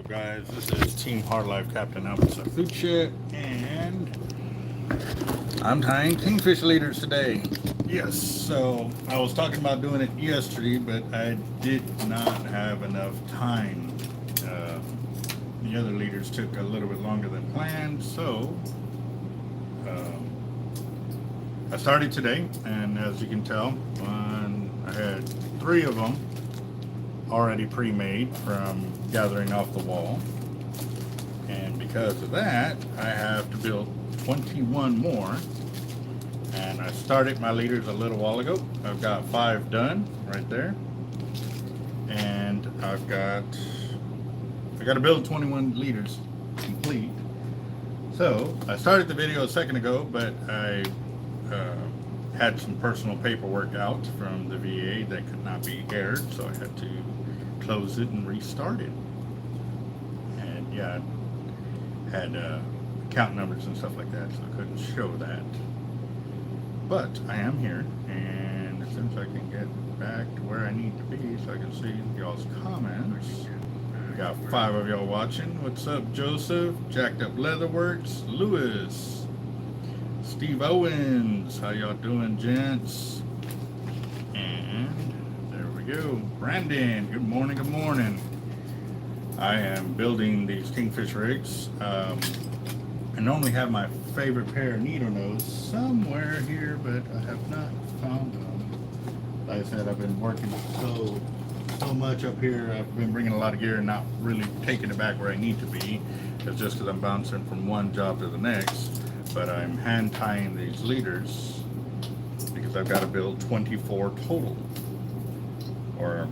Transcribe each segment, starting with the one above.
up, guys? This is Team Hard Life Captain Alberto Zertuche, and I'm tying kingfish leaders today. Yes, so I was talking about doing it yesterday, but I did not have enough time. The other leaders took a little bit longer than planned, so I started today, and as you can tell, I had 3 of them already pre-made from gathering off the wall, and because of that I have to build 21 more, and I started my leaders a little while ago. I've got 5 done right there, and I got to build 21 leaders complete. So I started the video a second ago, but I had some personal paperwork out from the VA that could not be aired, so I had to close it and restart it. And yeah, I had account numbers and stuff like that, so I couldn't show that. But I am here, and as soon as I can get back to where I need to be so I can see y'all's comments. We got 5 of y'all watching. What's up, Joseph? Jacked Up Leatherworks, Lewis, Steve Owens, how y'all doing, gents? And there we go, Brandon, good morning, good morning. I am building these kingfish rigs. I normally have my favorite pair of needle nose somewhere here, but I have not found them. Like I said, I've been working so much up here. I've been bringing a lot of gear and not really taking it back where I need to be. It's just because I'm bouncing from one job to the next. But I'm hand tying these leaders because I've got to build 24 total, or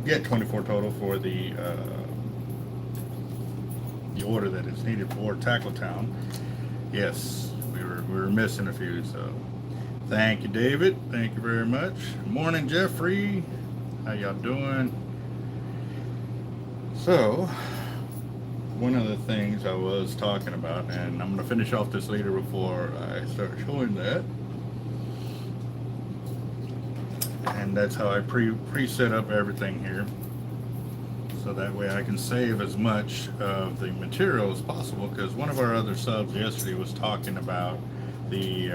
get 24 total for the order that is needed for Tackletown. Yes, we were missing a few, so thank you, David. Thank you very much. Morning, Jeffrey. How y'all doing? So, one of the things I was talking about, and I'm going to finish off this leader before I start showing that, and that's how I pre-set up everything here, so that way I can save as much of the material as possible, because one of our other subs yesterday was talking about the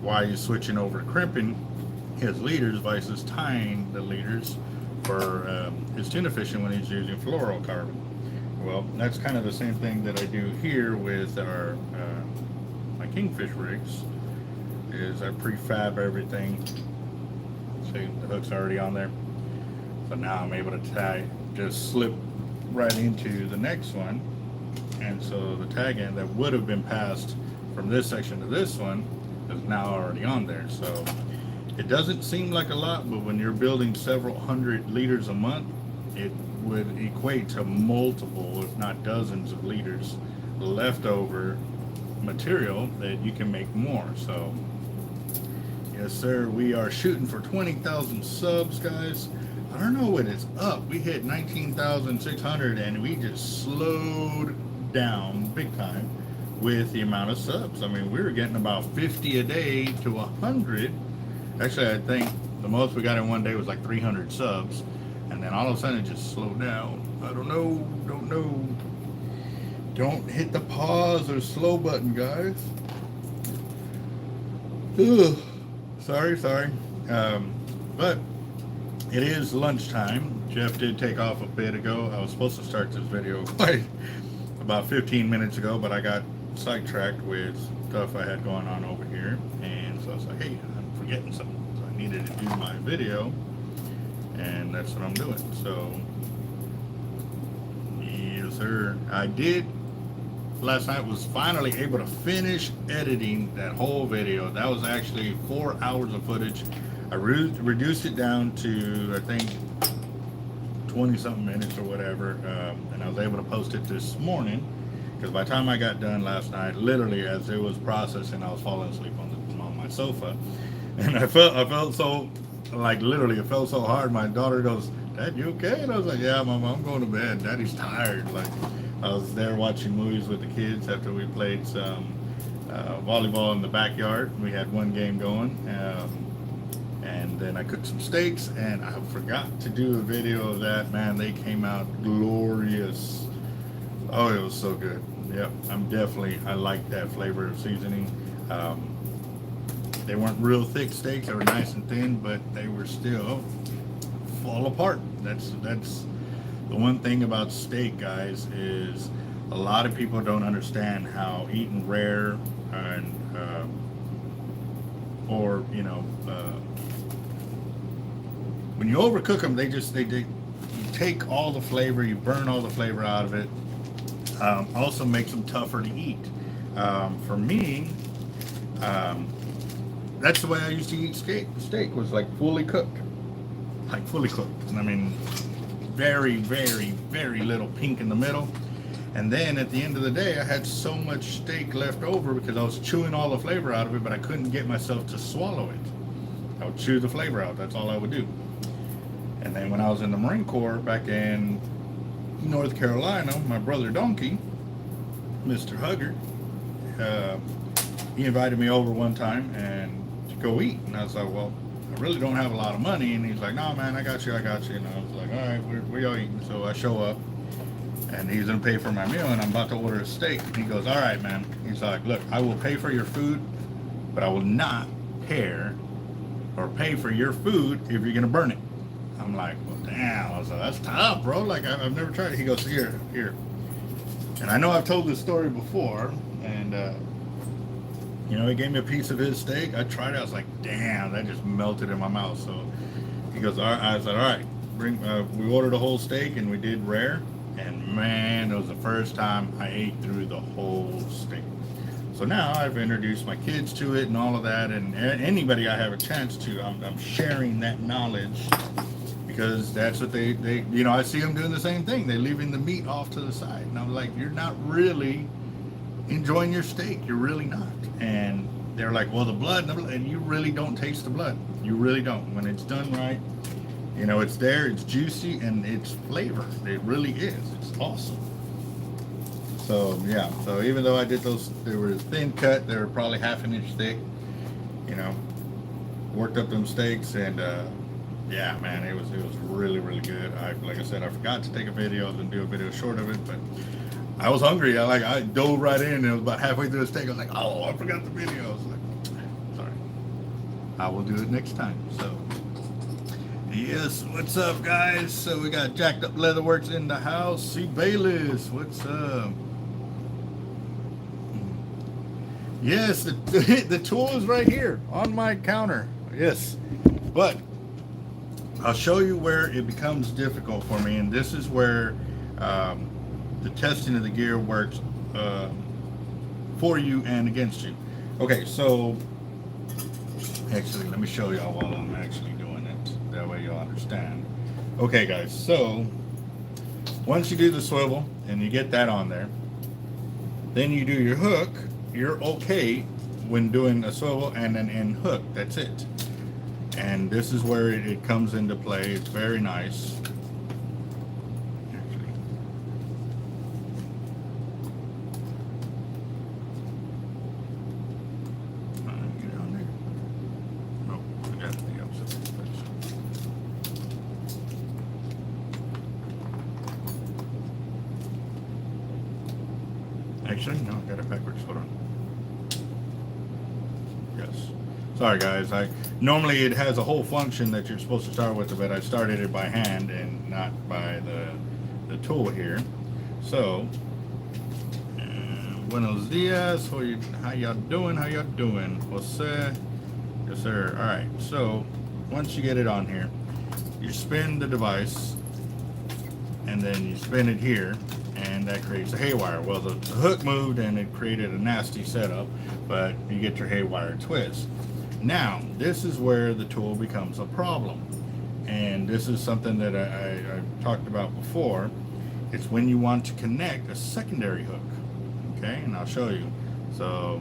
why he's switching over to crimping his leaders versus tying the leaders for his tuna fishing when he's using fluorocarbon. Well, that's kind of the same thing that I do here with our my kingfish rigs. Is I prefab everything. See, the hook's already on there. So now I'm able to just slip right into the next one. And so the tag end that would have been passed from this section to this one is now already on there. So it doesn't seem like a lot, but when you're building several hundred liters a month, it would equate to multiple, if not dozens of liters leftover material that you can make more. So yes, sir, we are shooting for 20,000 subs, guys. I don't know what it's up. We hit 19,600 and we just slowed down big time with the amount of subs. I mean, we were getting about 50 a day to 100. Actually, I think the most we got in one day was like 300 subs. And then all of a sudden it just slowed down. I don't know. Don't hit the pause or slow button, guys. Ugh. Sorry. But it is lunchtime. Jeff did take off a bit ago. I was supposed to start this video quite about 15 minutes ago, but I got sidetracked with stuff I had going on over here. And so I was like, hey, I'm forgetting something. So I needed to do my video. And that's what I'm doing. So yes, sir, I did last night, was finally able to finish editing that whole video. That was actually 4 hours of footage. I reduced it down to, I think, 20 something minutes or whatever, and I was able to post it this morning, because by the time I got done last night, literally as it was processing, I was falling asleep on my sofa, and I felt so, like, literally, it felt so hard. My daughter goes, "Dad, you okay?" And I was like, "Yeah, Mom, I'm going to bed. Daddy's tired." Like, I was there watching movies with the kids after we played some volleyball in the backyard. We had one game going, And then I cooked some steaks, and I forgot to do a video of that. Man, they came out glorious. Oh, it was so good. Yep, I like that flavor of seasoning. They weren't real thick steaks, they were nice and thin, but they were still fall apart. That's the one thing about steak, guys, is a lot of people don't understand how eating rare and or you know, when you overcook them, they you take all the flavor, you burn all the flavor out of it. Also makes them tougher to eat. For me, that's the way I used to eat steak. Steak was like fully cooked. I mean, very, very, very little pink in the middle. And then at the end of the day, I had so much steak left over because I was chewing all the flavor out of it, but I couldn't get myself to swallow it. I would chew the flavor out. That's all I would do. And then when I was in the Marine Corps back in North Carolina, my brother Donkey, Mr. Hugger, he invited me over one time and to go eat. And I was like, well, I really don't have a lot of money. And he's like, no, man, I got you. And I was like, all right, we're all eating. So I show up, and he's going to pay for my meal, and I'm about to order a steak. And he goes, all right, man. He's like, look, I will pay for your food, but I will not pay for your food if you're going to burn it. I'm like, well, damn. I was like, that's tough, bro. Like, I've never tried it. He goes, here. And I know I've told this story before, and, you know, he gave me a piece of his steak. I tried it. I was like, damn, that just melted in my mouth. So he goes, all right. I said, all right, we ordered a whole steak, and we did rare. And man, it was the first time I ate through the whole steak. So now I've introduced my kids to it and all of that, and anybody I have a chance to, I'm sharing that knowledge, because that's what they you know, I see them doing the same thing. They're leaving the meat off to the side, and I'm like, you're not really enjoying your steak. You're really not. And they're like, well, the blood, and you really don't taste the blood. You really don't. When it's done right, you know, it's there, it's juicy, and it's flavor. It really is. It's awesome. So yeah, so even though I did those, they were thin cut, they were probably half an inch thick, you know, worked up them steaks, and yeah, man, it was really, really good. Like I said, I forgot to take a video. I was gonna do a video short of it, but I was hungry. I dove right in, and it was about halfway through the steak. I was like, oh, I forgot the video. I was like, sorry. I will do it next time. So yes, what's up, guys? So we got Jacked Up Leatherworks in the house. C. Bayless, what's up? Yes, the tool is right here on my counter. Yes, but I'll show you where it becomes difficult for me, and this is where the testing of the gear works for you and against you. Okay, so actually, let me show y'all while I'm actually doing it. That way you'll understand. Okay, guys, so once you do the swivel and you get that on there, then you do your hook. You're okay when doing a swivel and an end hook. That's it. And this is where it comes into play. It's very nice. Actually, get on there. No, I got the opposite. Actually, no, I got it backwards. Hold on. Yes. Sorry, guys. Normally it has a whole function that you're supposed to start with, but I started it by hand and not by the tool here. So, buenos dias. How y'all doing? How y'all doing? Jose? Yes, sir. All right. So, once you get it on here, you spin the device, and then you spin it here, and that creates a haywire. Well, the hook moved and it created a nasty setup, but you get your haywire twist. Now, this is where the tool becomes a problem. And this is something that I talked about before. It's when you want to connect a secondary hook. Okay, and I'll show you. So,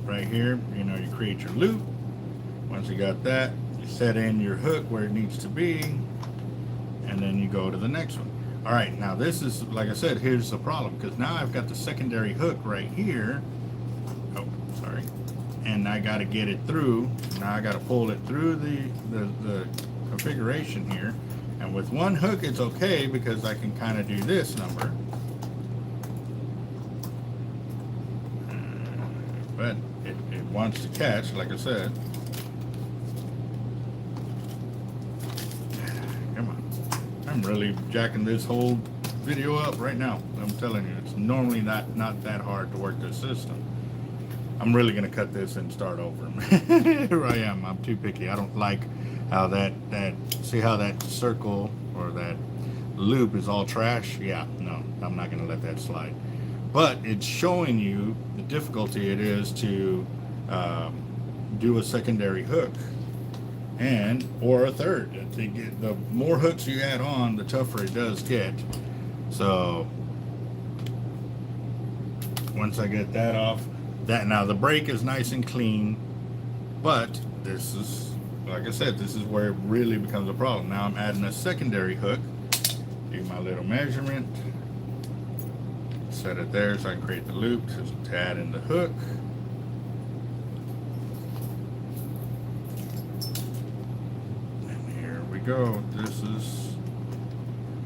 right here, you know, you create your loop. Once you got that, you set in your hook where it needs to be, and then you go to the next one. All right, now this is, like I said, here's the problem, because now I've got the secondary hook right here. Oh, sorry. and I got to get it through. Now I got to pull it through the configuration here. And with one hook, it's okay because I can kind of do this number. But it wants to catch, like I said. Come on. I'm really jacking this whole video up right now. I'm telling you, it's normally not that hard to work this system. I'm really going to cut this and start over. Here I am. I'm too picky. I don't like how see how that circle or that loop is all trash? Yeah, no, I'm not going to let that slide. But it's showing you the difficulty it is to do a secondary hook or a third. The more hooks you add on, the tougher it does get. So once I get that off, now the brake is nice and clean, but this is, like I said, this is where it really becomes a problem. Now I'm adding a secondary hook. Do my little measurement. Set it there so I can create the loop to add in the hook. And here we go. This is,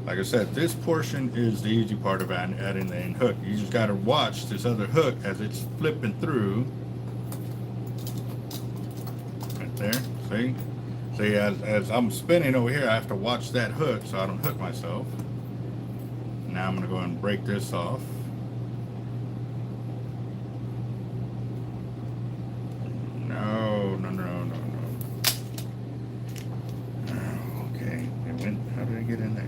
like I said, this portion is the easy part of adding the end hook. You just got to watch this other hook as it's flipping through. Right there. See? See, as I'm spinning over here, I have to watch that hook so I don't hook myself. Now I'm going to go and break this off. Okay, it went. How did it get in there?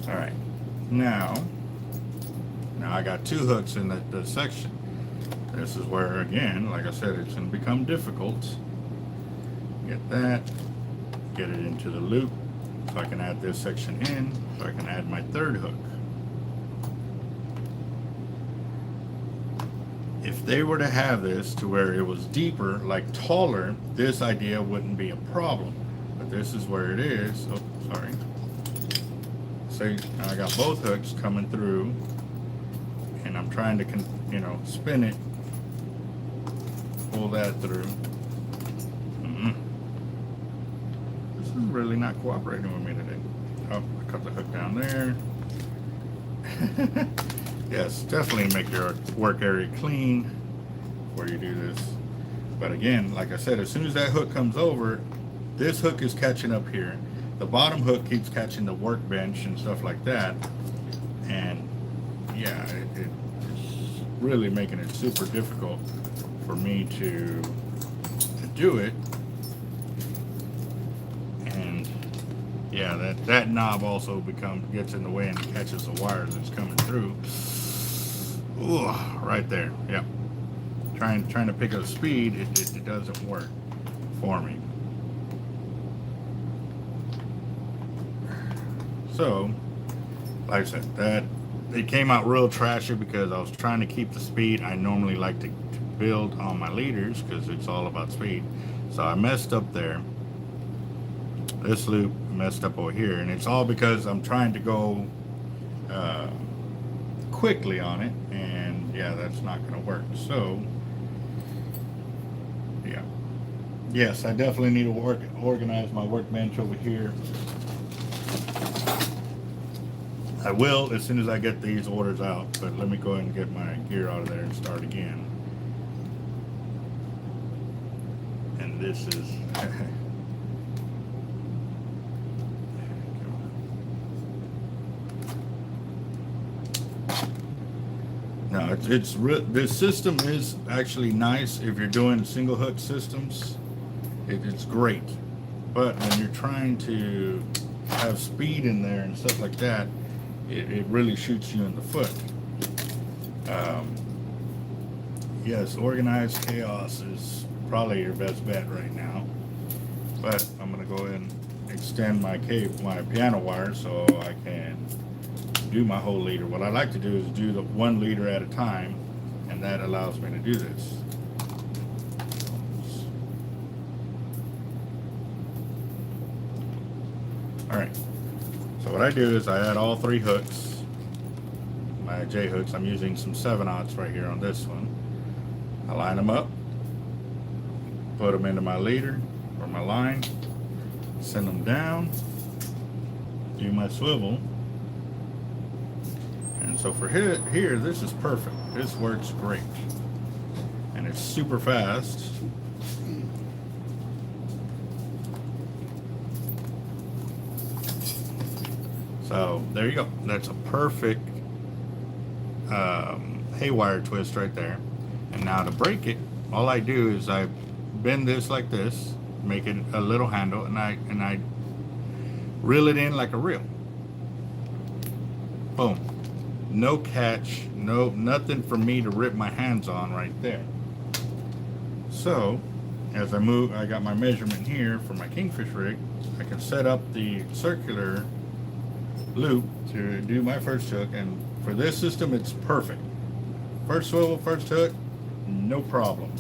All right, now I got two hooks in the section. This is where, again, like I said, it's going to become difficult. Get that, get it into the loop, so I can add this section in, so I can add my third hook. If they were to have this to where it was deeper, like taller, this idea wouldn't be a problem. But this is where it is. Oh, sorry. See, I got both hooks coming through, and I'm trying to, spin it, pull that through. This is really not cooperating with me today. Oh, I cut the hook down there. Yes, definitely make your work area clean before you do this. But again, like I said, as soon as that hook comes over, this hook is catching up here. The bottom hook keeps catching the workbench and stuff like that. And yeah, it's really making it super difficult for me to do it. And yeah, that knob also gets in the way and catches the wire that's coming through. Ooh, right there. Yep. Trying to pick up speed, it doesn't work for me. So, like I said, that it came out real trashy because I was trying to keep the speed. I normally like to build on my leaders because it's all about speed. So I messed up there. This loop messed up over here, and it's all because I'm trying to go quickly on it, and yeah, that's not going to work. So yeah, yes, I definitely need to organize my workbench over here. I will as soon as I get these orders out, but let me go ahead and get my gear out of there and start again. And this is no, this system is actually nice if you're doing single hook systems. It's great, but when you're trying to have speed in there and stuff like that, it really shoots you in the foot. Yes, organized chaos is probably your best bet right now, but I'm gonna go ahead and extend my piano wire so I can do my whole leader. What I like to do is do the one leader at a time, and that allows me to do this. All right, so what I do is I add all 3 hooks, my J hooks. I'm using some 7/0 right here on this one. I line them up, put them into my leader or my line, send them down, do my swivel. And so for here, this is perfect. This works great. And it's super fast. So there you go. That's a perfect haywire twist right there. And now to break it, all I do is I bend this like this, make it a little handle, and I reel it in like a reel. Boom. No catch, nothing for me to rip my hands on right there. So as I move, I got my measurement here for my KingFish rig. I can set up the circular loop to do my first hook, and for this system it's perfect. First swivel, first hook, no problem.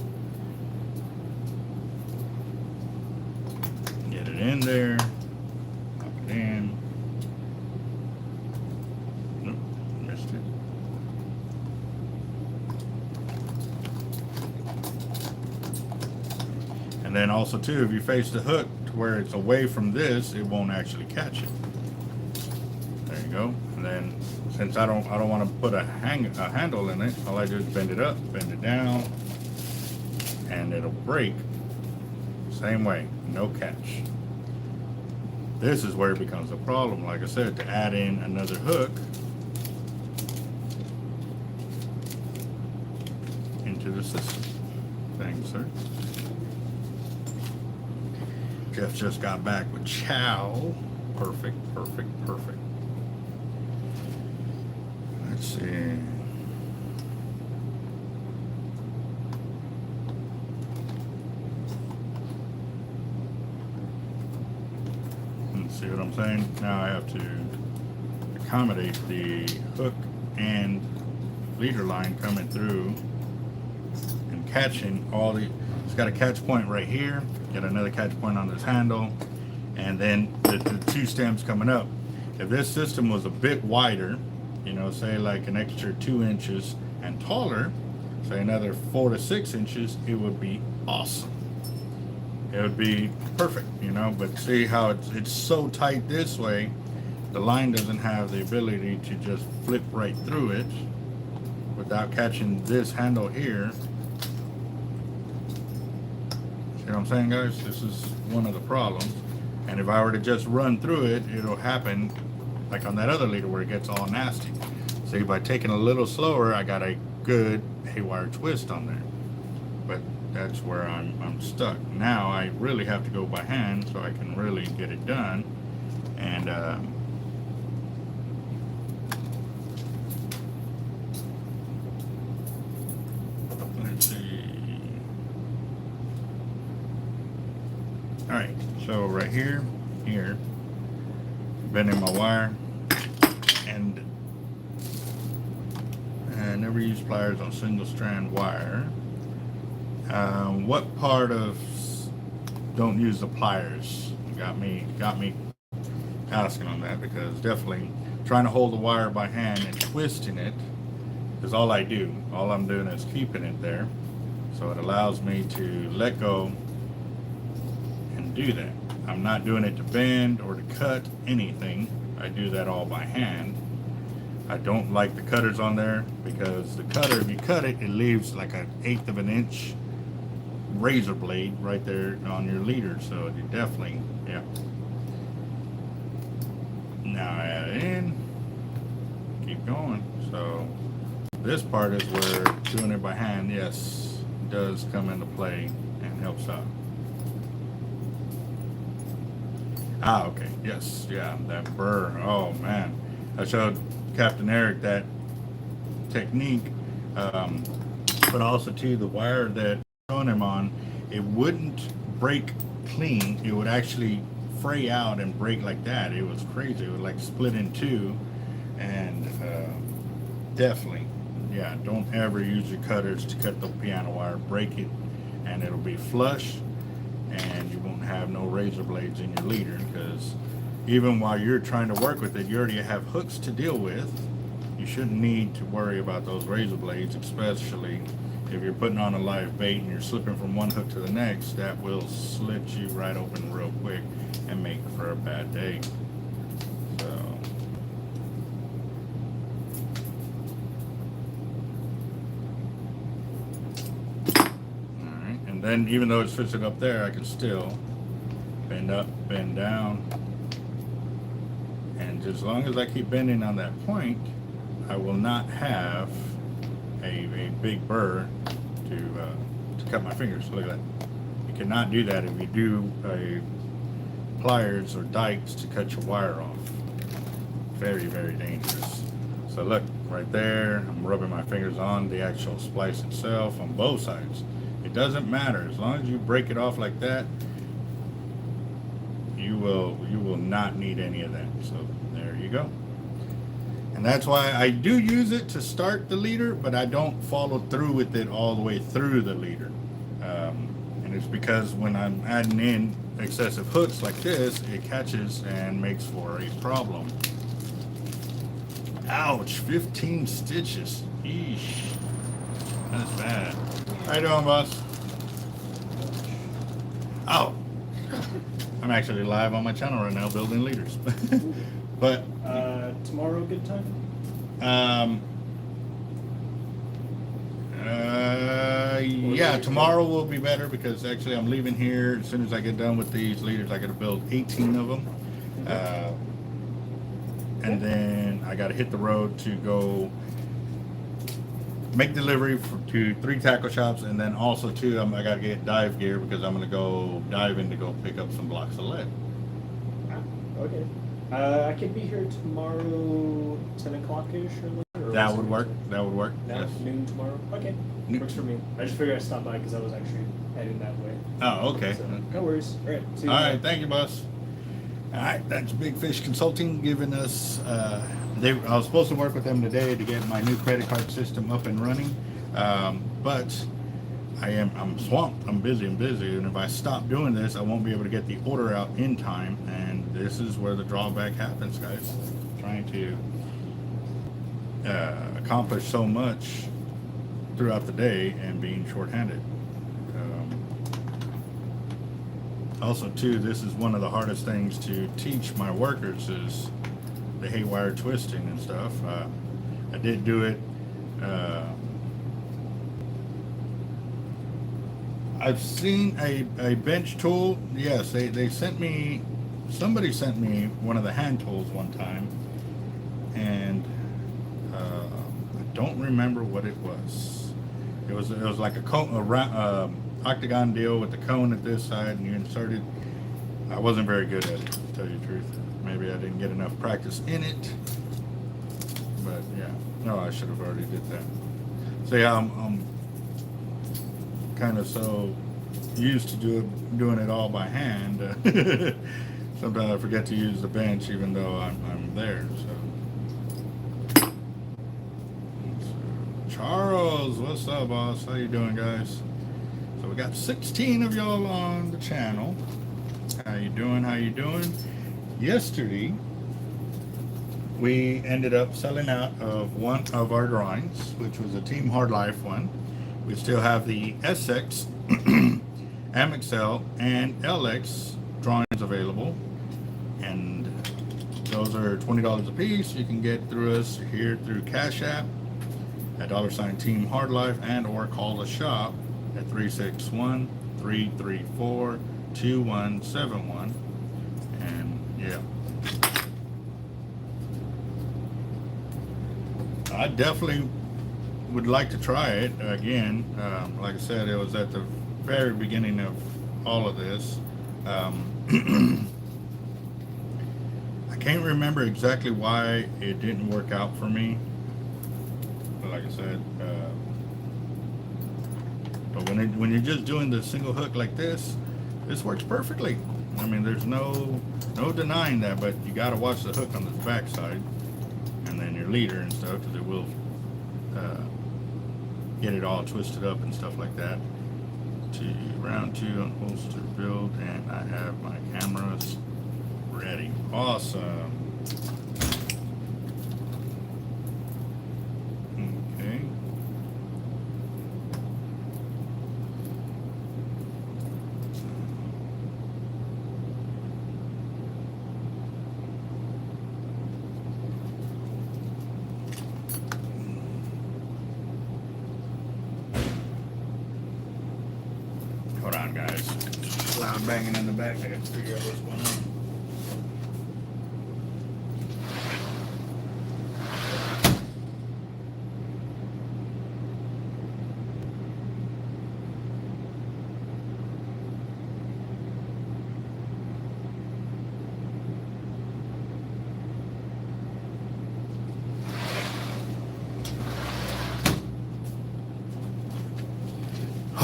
Get it in there, lock it in. Nope, missed it. And then also too, if you face the hook to where it's away from this, it won't actually catch it. There you go. And then since I don't want to put a handle in it, all I do is bend it up, bend it down, and it'll break. Same way, no catch. This is where it becomes a problem, like I said, to add in another hook into the system. Thanks, sir. Jeff just got back with chow. Perfect, perfect, perfect. Let's see. See what I'm saying? Now I have to accommodate the hook and leader line coming through and catching all the, it's got a catch point right here, get another catch point on this handle, and then the 2 stems coming up. If this system was a bit wider, you know, say like an extra 2 inches and taller, say another 4 to 6 inches, it would be awesome. It would be perfect, you know, but see how it's so tight this way, the line doesn't have the ability to just flip right through it without catching this handle here. See what I'm saying, guys? This is one of the problems. And if I were to just run through it, it'll happen like on that other leader where it gets all nasty. See, by taking a little slower, I got a good haywire twist on there. But that's where I'm stuck. Now I really have to go by hand so I can really get it done. And let's see. All right, so right here, bending my wire, and I never use pliers on single strand wire. What part of don't use the pliers got me asking on that, because definitely trying to hold the wire by hand and twisting it is all I do. All I'm doing is keeping it there, so it allows me to let go and do that. I'm not doing it to bend or to cut anything. I do that all by hand. I don't like the cutters on there, because the cutter, if you cut it, it leaves like an 1/8 of an inch razor blade right there on your leader. So you definitely, yeah. Now add it in, keep going. So this part is where doing it by hand, yes, does come into play and helps out. Ah, okay, yes, yeah, that burr, oh man. I showed Capt.Eric that technique, but also too, the wire that I'm showing him on, it wouldn't break clean. It would actually fray out and break like that. It was crazy. It would like split in 2, and definitely, yeah, don't ever use your cutters to cut the piano wire. Break it and it'll be flush, and you won't have no razor blades in your leader, because even while you're trying to work with it, you already have hooks to deal with. You shouldn't need to worry about those razor blades, especially if you're putting on a live bait and you're slipping from one hook to the next. That will slit you right open real quick and make for a bad day. So alright, and then even though it's twisted up there, I can still bend up, bend down, and as long as I keep bending on that point, I will not have a big burr to cut my fingers. Look at that. You cannot do that if you do pliers or dikes to cut your wire off. Very, very dangerous. So look, right there, I'm rubbing my fingers on the actual splice itself on both sides. It doesn't matter. As long as you break it off like that, you will not need any of that. So there you go. And that's why I do use it to start the leader, but I don't follow through with it all the way through the leader. And it's because when I'm adding in excessive hooks like this, it catches and makes for a problem. Ouch, 15 stitches. Eesh. That's bad. How you doing, boss? Oh. I'm actually live on my channel right now building leaders. But tomorrow good time? Yeah, tomorrow will be better because actually I'm leaving here as soon as I get done with these leaders. I got to build 18 of them, and then I got to hit the road to go make delivery to 3 tackle shops, and then also too I got to get dive gear because I'm going to go diving to go pick up some blocks of lead. Okay. I could be here tomorrow, 10 o'clock-ish or later. That would work. That would work. Now, Yes. noon tomorrow? Okay. Works for me. I just figured I'd stop by because I was actually heading that way. Oh, okay. So, no worries. All right. See you. All right. Thank you, boss. All right. That's Big Fish Consulting giving us, I was supposed to work with them today to get my new credit card system up and running. But I'm swamped. I'm busy. And if I stop doing this, I won't be able to get the order out in time. And this is where the drawback happens, guys. Trying to accomplish so much throughout the day and being short-handed. Also, too, this is one of the hardest things to teach my workers is the haywire twisting and stuff. I did do it. I've seen a bench tool. Yes, they sent me, somebody sent me one of the hand tools one time, and I don't remember what it was. It was like a cone, octagon deal with the cone at this side, and you inserted. I wasn't very good at it, to tell you the truth. Maybe I didn't get enough practice in it, but yeah, no, I should have already did that. So yeah, I'm kind of so used to doing it all by hand. Sometimes I forget to use the bench even though I'm there. So Charles, what's up, boss? How you doing, guys? So we got 16 of y'all on the channel. How you doing? Yesterday we ended up selling out of one of our drawings, which was a Team Hard Life one. We still have the SX, AMSR, and LX drawings available, and those are $20 a piece. You can get through us here through Cash App at $Team Hard Life, and or call the shop at 361-334-2171. And yeah, I definitely would like to try it again. Like I said, it was at the very beginning of all of this. I can't remember exactly why it didn't work out for me. But like I said, but when you're just doing the single hook like this works perfectly. I mean, there's no denying that, but you got to watch the hook on the back side and then your leader and stuff, because it will get it all twisted up and stuff like that. To round 2 on holster build, and I have my cameras already. Awesome. Okay. Hold on, guys. Loud banging in the back. I got to figure out what's going on.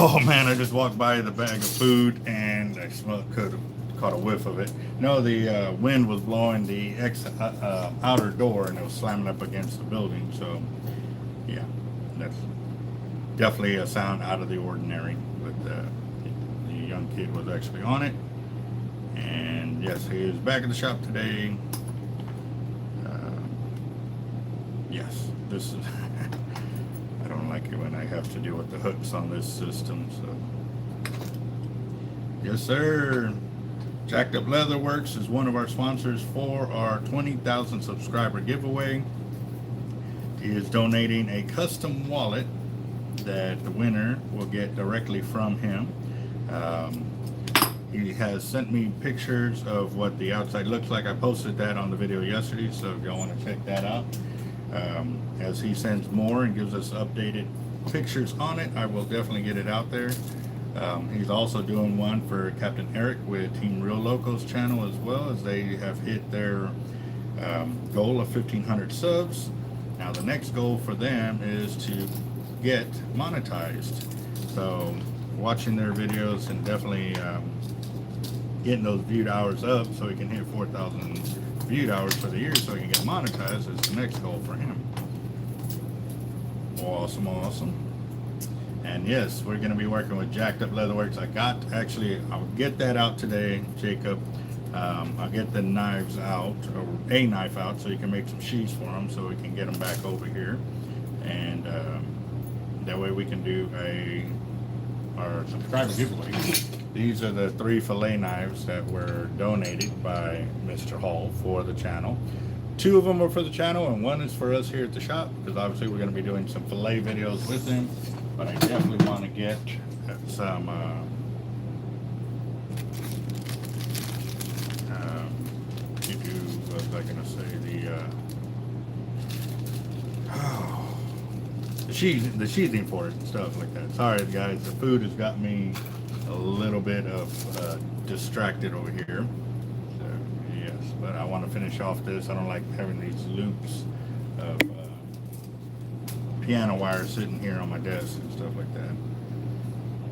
Oh man, I just walked by the bag of food and I could have caught a whiff of it. No, the wind was blowing the outer door and it was slamming up against the building. So yeah, that's definitely a sound out of the ordinary. But the young kid was actually on it. And yes, he is back at the shop today. Yes, this is... I don't like it when I have to deal with the hooks on this system, so. Yes, sir. Jacked Up Leatherworks is one of our sponsors for our 20,000 subscriber giveaway. He is donating a custom wallet that the winner will get directly from him. He has sent me pictures of what the outside looks like. I posted that on the video yesterday, so if y'all want to check that out. As he sends more and gives us updated pictures on it, I will definitely get it out there. He's also doing one for Capt.Eric with Team Real Loco's channel as well, as they have hit their goal of 1,500 subs. Now the next goal for them is to get monetized. So watching their videos and definitely getting those viewed hours up so he can hit 4,000 viewed hours for the year so he can get monetized is the next goal for him. Awesome, awesome. And yes, we're going to be working with Jacked Up Leatherworks. I'll get that out today, Jacob. I'll get the knives out, or a knife out, so you can make some sheaths for them so we can get them back over here. And that way we can do our subscriber giveaway. These are the 3 fillet knives that were donated by Mr. Hall for the channel. 2 of them are for the channel and 1 is for us here at the shop, because obviously we're going to be doing some fillet videos with him. But I definitely want to get some what was I going to say, the sheathing for it and stuff like that. Sorry guys, the food has got me a little bit of distracted over here. So yes, but I want to finish off this. I don't like having these loops of piano wire sitting here on my desk and stuff like that.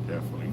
Definitely.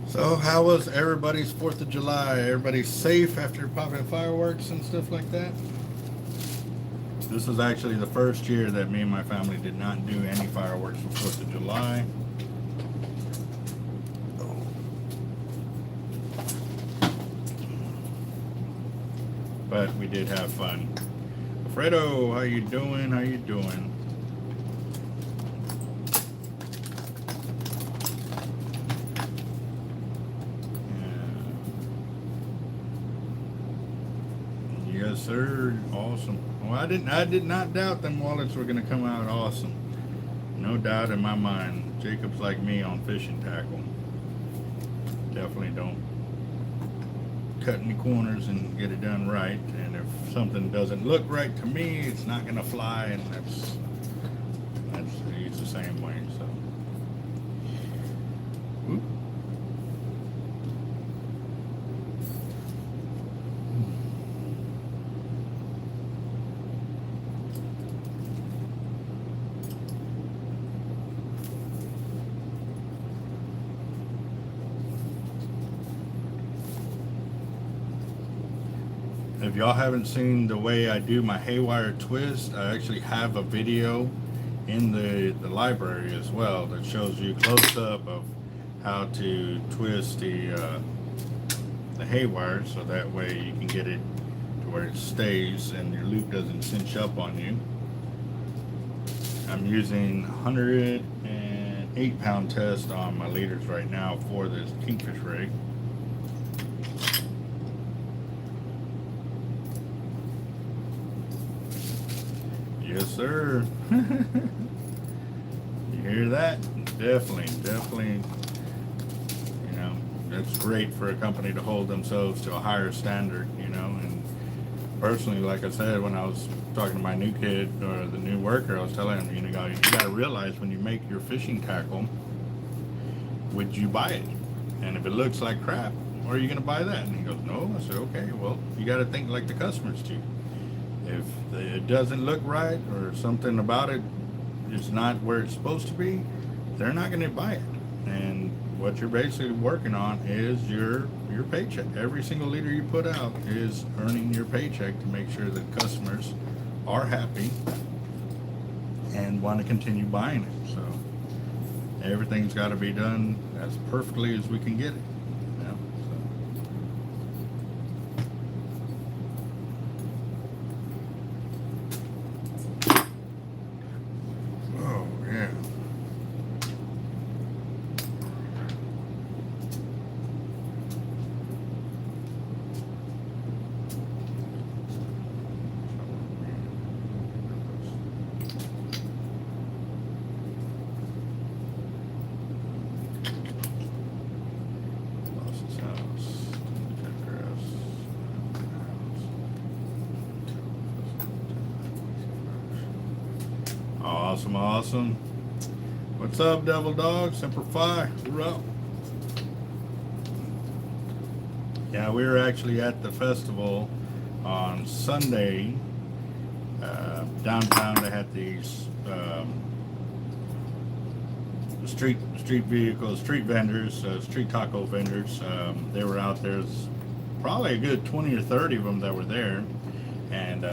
So how was everybody's 4th of July? Everybody safe after popping fireworks and stuff like that? This is actually the first year that me and my family did not do any fireworks for 4th of July. But we did have fun. Fredo, how you doing? How you doing? Yes, sir. Awesome. Well, I did not doubt them wallets were gonna come out awesome. No doubt in my mind. Jacob's like me on fishing tackle. Definitely don't cut any corners and get it done right. And if something doesn't look right to me, it's not gonna fly, and that's he's the same way. So. Oop. If y'all haven't seen the way I do my haywire twist, I actually have a video in the library as well that shows you close up of how to twist the haywire, so that way you can get it to where it stays and your loop doesn't cinch up on you. I'm using 108 pound test on my leaders right now for this KingFish rig. Yes, sir. You hear that? Definitely. You know, that's great for a company to hold themselves to a higher standard, you know. And personally, like I said, when I was talking to my new kid or the new worker, I was telling him, you know, you got to realize when you make your fishing tackle, would you buy it? And if it looks like crap, are you going to buy that? And he goes, no. I said, okay, well, you got to think like the customers do. If it doesn't look right or something about it is not where it's supposed to be, they're not going to buy it. And what you're basically working on is your paycheck. Every single leader you put out is earning your paycheck to make sure that customers are happy and want to continue buying it. So everything's got to be done as perfectly as we can get it. Awesome. What's up, Devil Dog? Semper Fi. We're up. Yeah, we were actually at the festival on Sunday. Downtown, they had these street vehicles, street vendors, street taco vendors. They were out there. Probably a good 20 or 30 of them that were there. And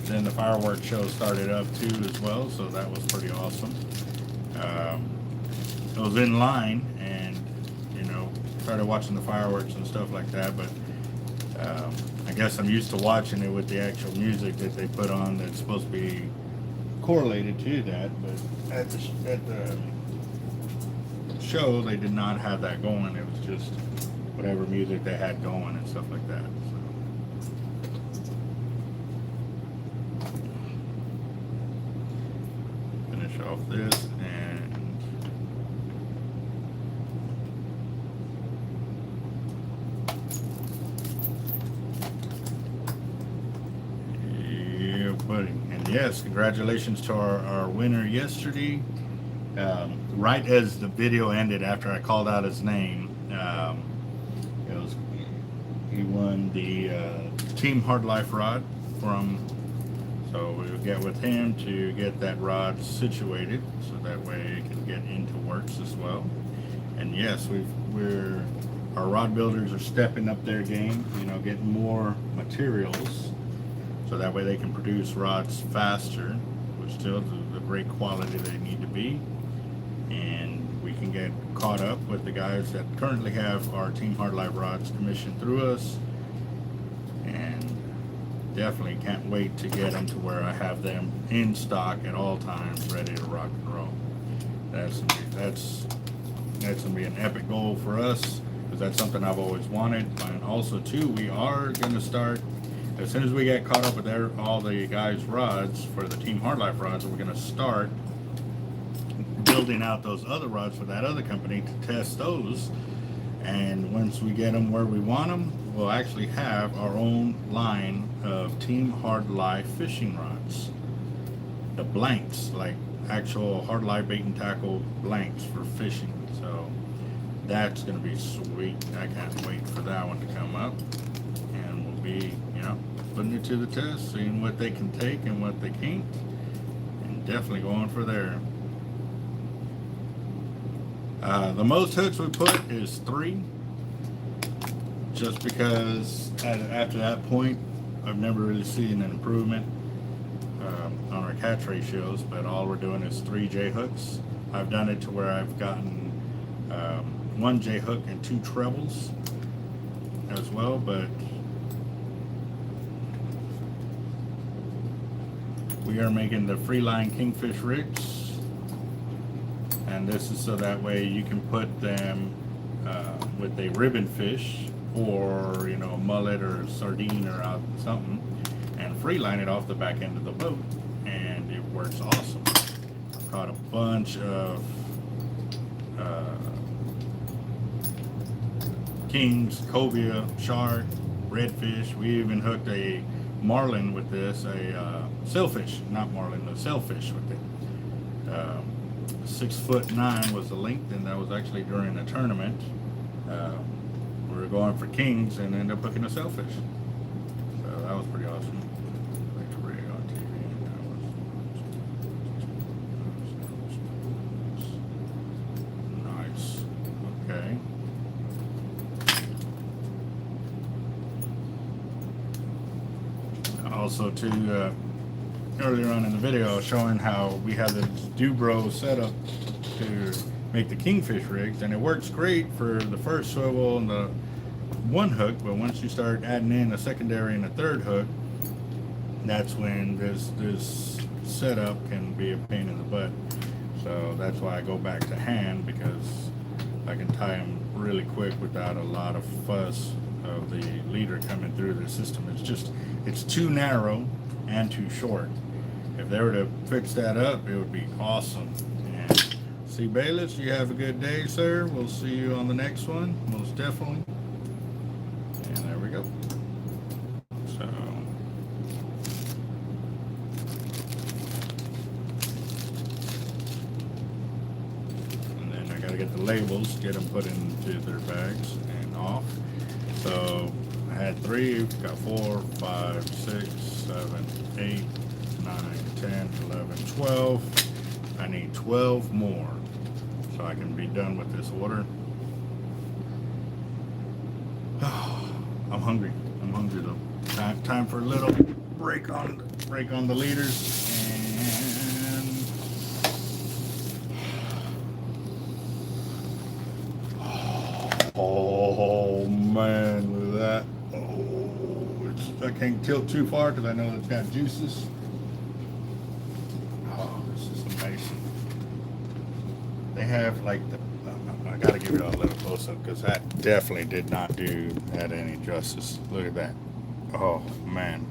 then the fireworks show started up too as well, so that was pretty awesome. I was in line and, you know, started watching the fireworks and stuff like that, but I guess I'm used to watching it with the actual music that they put on that's supposed to be correlated to that, but at the show they did not have that going. It was just whatever music they had going and stuff like that. Off this and yeah, buddy. And yes, congratulations to our winner yesterday. Right as the video ended, after I called out his name, he won the Team Hard Life rod from. So we'll get with him to get that rod situated, so that way it can get into works as well. And yes, our rod builders are stepping up their game, you know, getting more materials, so that way they can produce rods faster, with still the great quality they need to be, and we can get caught up with the guys that currently have our Team Hard Life rods commissioned through us. And definitely can't wait to get them to where I have them in stock at all times, ready to rock and roll. That's gonna be an epic goal for us, because that's something I've always wanted. And also too, we are gonna start as soon as we get caught up with all the guys' rods for the Team Hard Life rods, we're going to start building out those other rods for that other company to test those. And once we get them where we want them, we'll actually have our own line of Team Hard Life fishing rods. The blanks, like actual hard life bait and tackle blanks for fishing. So that's going to be sweet. I can't wait for that one to come up. And we'll be, you know, putting it to the test, seeing what they can take and what they can't. And definitely going for there. The most hooks we put is 3, just because after that point I've never really seen an improvement on our catch ratios, but all we're doing is 3 J hooks. I've done it to where I've gotten 1 J hook and 2 trebles as well, but we are making the Freeline KingFish rigs. And this is so that way you can put them with a ribbon fish, or you know, a mullet or a sardine or something, and free line it off the back end of the boat, and it works awesome. I've caught a bunch of kings, cobia, shark, redfish. We even hooked a marlin with this, a sailfish, not marlin, a sailfish with it. 6'9" was the length, and that was actually during a tournament. We were going for kings and ended up hooking a sailfish. So that was pretty awesome. Nice. Okay. Also, too, earlier on in the video, I was showing how we have the Dubro setup to make the KingFish rigs, and it works great for the first swivel and the 1 hook, but once you start adding in a secondary and a 3rd hook, that's when this setup can be a pain in the butt. So that's why I go back to hand, because I can tie them really quick without a lot of fuss of the leader coming through the system. It's too narrow and too short. If they were to fix that up, it would be awesome. And see, Bayless, you have a good day, sir. We'll see you on the next one, most definitely. And there we go. So, and then I gotta get the labels, get them put into their bags and off. So I had 3, got 4, 5, 6, 7, 8, 9, 10, 11, 12. I need 12 more so I can be done with this order. I'm hungry. I'm hungry though. Time for a little break on the leaders, and oh man, look at that. Oh, I can't tilt too far because I know it's got juices. Oh, this is amazing. They have like I gotta give it a little close up because that definitely did not do that any justice. Look at that. Oh man.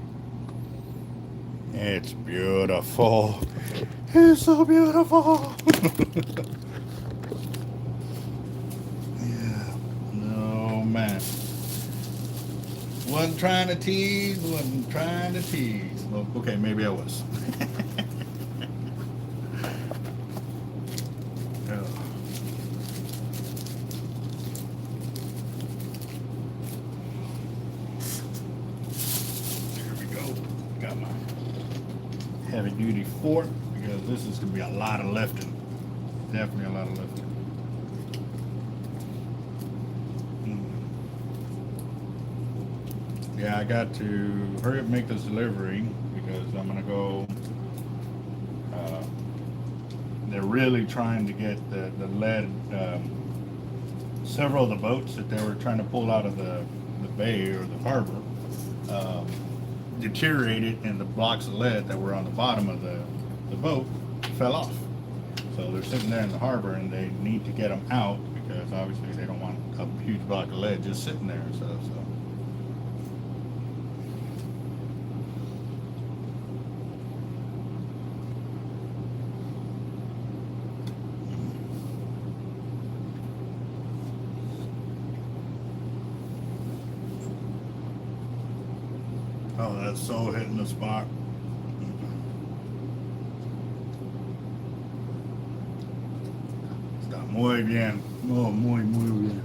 It's beautiful. It's so beautiful. Yeah. No man. Wasn't trying to tease. Well, okay, maybe I was. Heavy duty fork, because this is going to be a lot of lifting. Definitely a lot of lifting. Yeah, I got to hurry up and make this delivery because I'm going to go. They're really trying to get the lead. Several of the boats that they were trying to pull out of the bay or the harbor deteriorated, and the blocks of lead that were on the bottom of the boat fell off. So they're sitting there in the harbor, and they need to get them out because obviously they don't want a huge block of lead just sitting there. So Oh, that's so hitting the spot. Está muy bien. Oh, muy bien.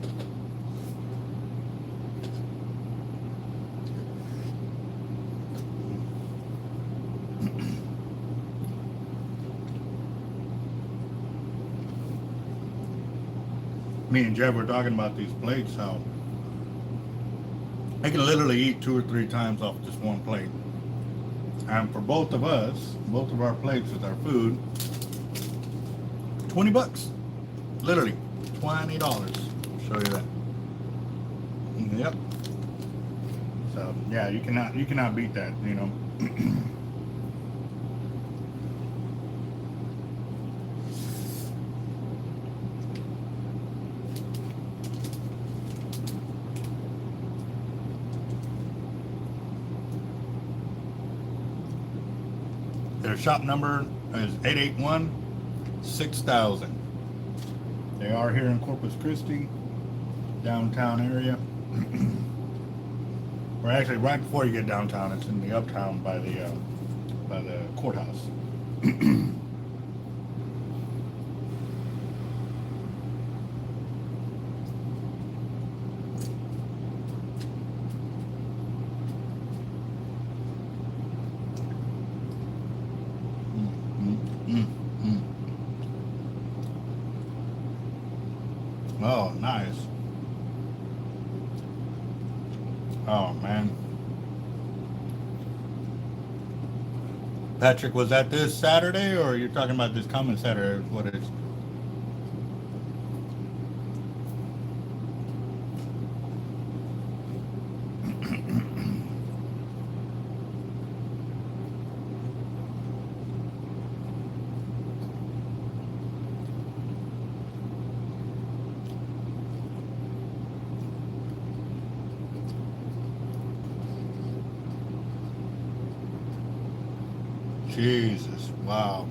Me and Jeff were talking about these plates, how I can literally eat 2 or 3 times off just one plate. And for both of us, both of our plates with our food, $20. Literally, $20. Show you that. Yep. So yeah, you cannot beat that, you know. Their shop number is 881-6000. They are here in Corpus Christi, downtown area. Or actually, right before you get downtown, it's in the uptown by the courthouse. Oh, nice. Oh, man. Patrick, was that this Saturday, or you're talking about this coming Saturday? What is? Jesus, wow.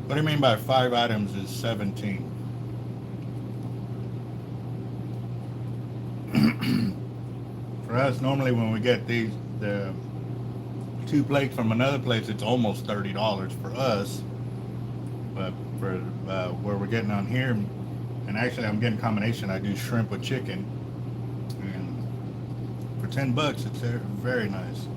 What do you mean by 5 items is 17? For us, normally when we get the 2 plates from another place, it's almost $30 for us. But for where we're getting on here, and actually I'm getting a combination. I do shrimp with chicken, and for $10, it's very nice.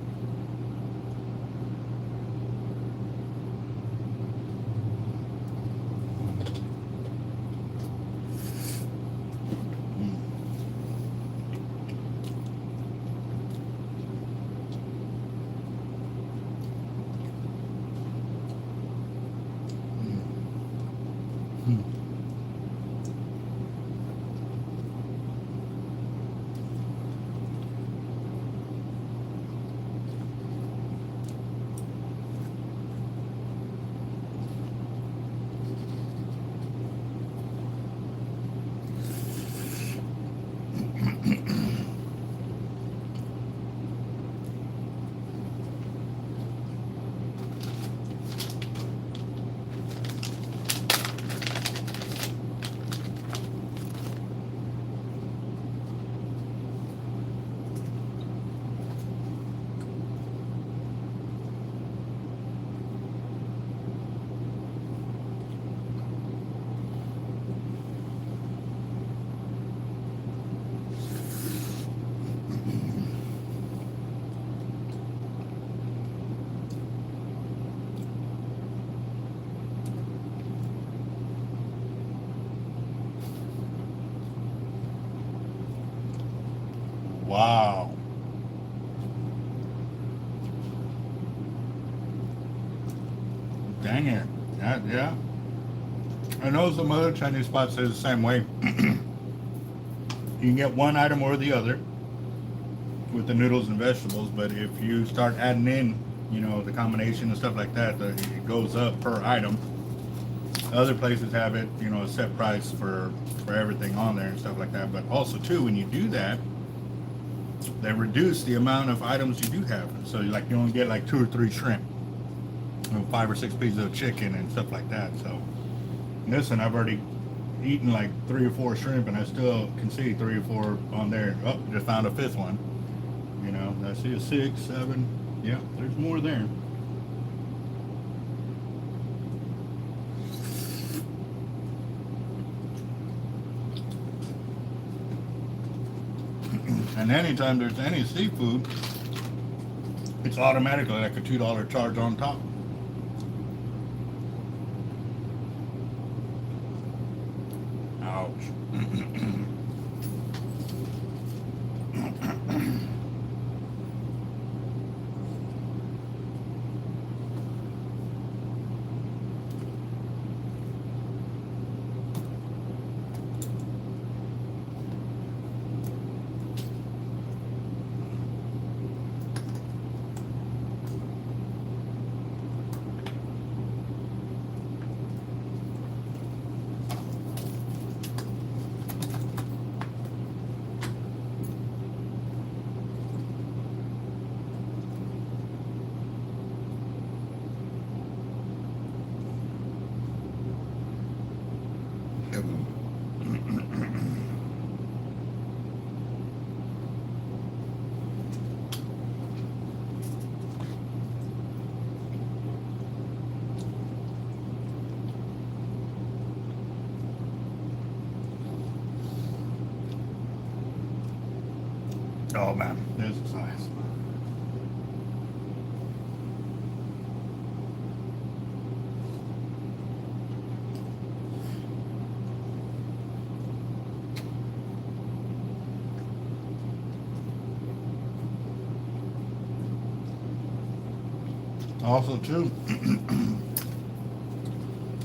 Wow. Dang it. Yeah. I know some other Chinese spots say the same way. You can get one item or the other with the noodles and vegetables, but if you start adding in, you know, the combination and stuff like that, it goes up per item. Other places have it, you know, a set price for everything on there and stuff like that. But also too, when you do that, they reduce the amount of items you do have. So you only get like 2 or 3 shrimp, 5 or 6 pieces of chicken and stuff like that. So listen, I've already eaten like 3 or 4 shrimp, and I still can see 3 or 4 on there. Oh, just found a 5th one. You know, I see a 6, 7. Yeah, there's more there. And anytime there's any seafood, it's automatically like a $2 charge on top. Ouch. Oh man, this is nice. Also too,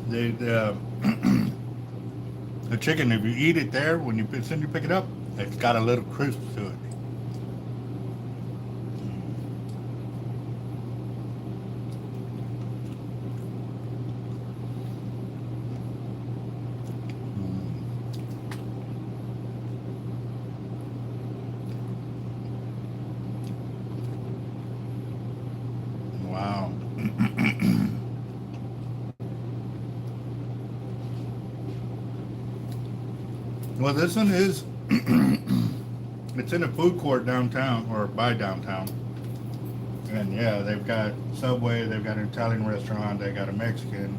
the chicken, if you eat it there, when you as soon as you pick it up, it's got a little crisp to it. Wow. Well, this one is, it's in a food court downtown, or by downtown. And yeah, they've got Subway, they've got an Italian restaurant, they got a Mexican.